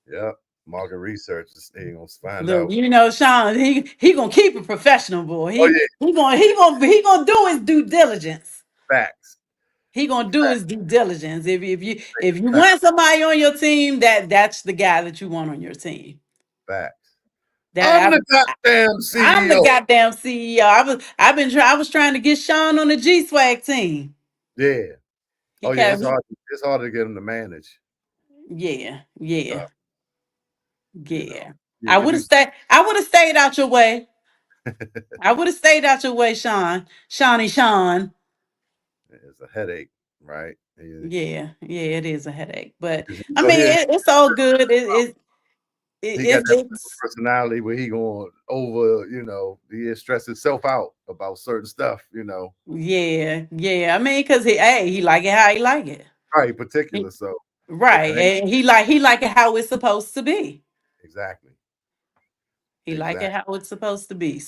Yeah. Market research. He gonna find Look, out. you know, Sean, he gonna keep it professional, boy. Oh yeah, He gonna do his due diligence. facts, He gonna do his due diligence. If you facts, want somebody on your team, that's the guy that you want on your team. facts. I'm That the goddamn I'm the CEO. goddamn CEO. I was trying to get Sean on the G Swag team. Yeah. He Oh yeah, can't. it's hard to get him to manage. Yeah, yeah, Uh, you know, yeah. you, if you I would have stayed out your way. I would have stayed out your way, Sean. Shawnee Sean. it's a headache, right? Yeah, yeah, it is a headache, but You I go mean, here, it's all good. he got that It's personality where he going over, he stress himself out about certain stuff, yeah, yeah. I mean, cause he like it how he like it. right? Particular, He- so if right, it ain't and he like it how it's supposed to be. exactly, He like it exactly. how it's supposed to be.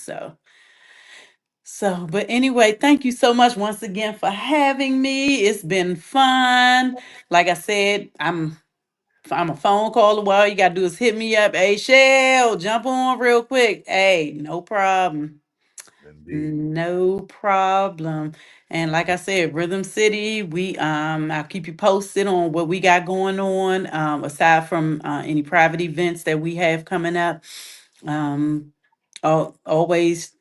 But anyway, thank you so much once again for having me. It's been fun. Like I said, I'm a phone call away. All you gotta do is hit me up. Hey, Shell, jump on real quick. Hey, no problem. Indeed. No problem. And like I said, Rhythm City, I'll keep you posted on what we got going on. Aside from any private events that we have coming up. Always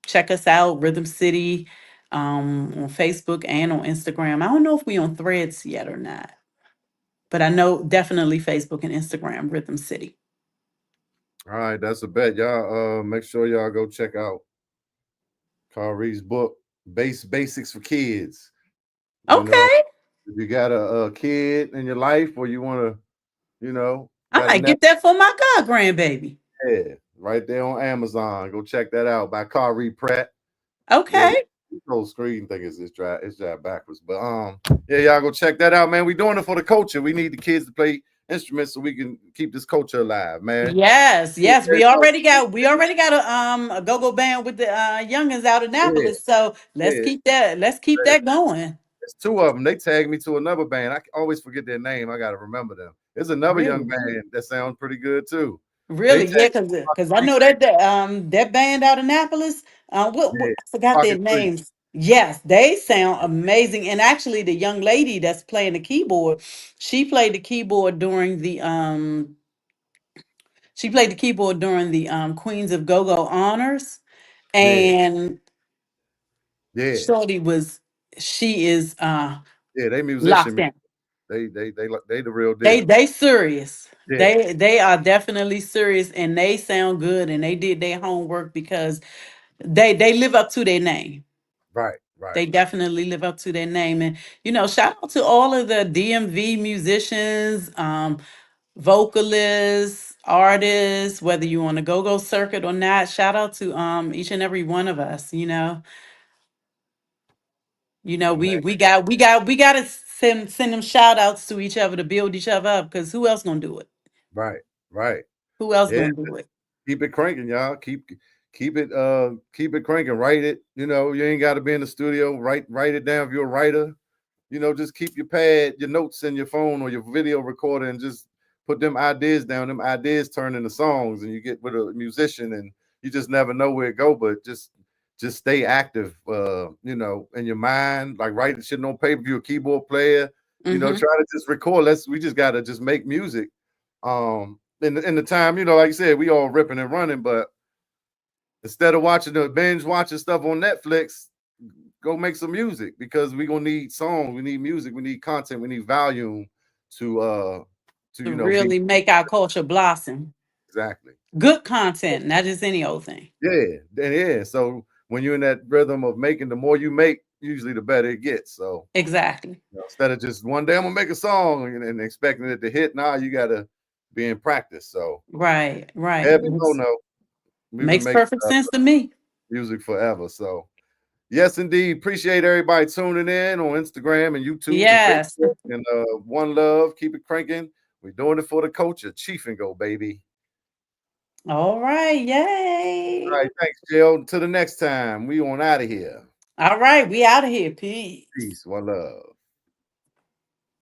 check us out, Rhythm City, on Facebook and on Instagram. I don't know if we on Threads yet or not, but I know definitely Facebook and Instagram, Rhythm City. All right, that's a bet. Y'all make sure y'all go check out Kyrie's book, Basics for Kids. You know, Okay, if you got a kid in your life or you want to, I got a might nephew, get that for my god grandbaby. right there on Amazon. Go check that out by Kyrie Pratt. Yeah, Okay. this whole screen thing is dry backwards. But yeah, y'all go check that out, man. We doing it for the culture. We need the kids to play instruments so we can keep this culture alive, man. Yes, Yeah, yes, we already got a go-go band with the youngins out of yeah, Annapolis. So yeah. let's keep that going. There's two of them. They tagged me to another band. I always forget their name. I got to remember them. There's another young Really? band that sounds pretty good too. They Really, tagged yeah, me to because I Rock know that band out of Annapolis, Yeah, I forgot their Pocket Three. names. Yes, they sound amazing. And actually, the young lady that's playing the keyboard, she played the keyboard during the Queens of Go-Go honors, Yeah, and yeah, Shorty was she is yeah. They musician. locked in. They the real They deal. they serious. Yeah, They are definitely serious, and they sound good, and they did their homework because they live up to their name. right, right, They definitely live up to their name. And shout out to all of the DMV musicians, vocalists, artists, whether you on the go-go circuit or not. Shout out to each and every one of us. We man. we got to send them shout outs to each other to build each other up, because who else gonna do it? Right, right. Who else Yeah, gonna do it? keep it cranking, y'all. Keep it cranking. Write it. You ain't got to be in the studio. Write it down if you're a writer. Just keep your pad, your notes in your phone or your video recorder, and just put them ideas down. Them ideas turn into songs, and you get with a musician, and you just never know where it go. But just stay active, in your mind. Like write the shit on paper. If you're a keyboard player, Mm-hmm. try to just record. We just gotta just make music. In the time, like you said, we all ripping and running, but instead of watching the binge watching stuff on Netflix, go make some music, because we're gonna need songs, we need music, we need content, we need volume to To be really make our culture blossom. exactly. Good content, not just any old thing. Yeah. So when you're in that rhythm of making, the more you make, usually the better it gets. So Exactly. instead of just one day I'm gonna make a song and expecting it to hit, now you gotta be in practice. So Right, right. heavy no no. We've been Makes making perfect sense to me. music forever. So yes, indeed. Appreciate everybody tuning in on Instagram and YouTube and Yes. Facebook. And one love, keep it cranking. We're doing it for the culture. Chief and go, baby. All right. All Yay. right, thanks, Jill. Until the next time, we on out of here. All right. We out of here. Peace. Peace, one love.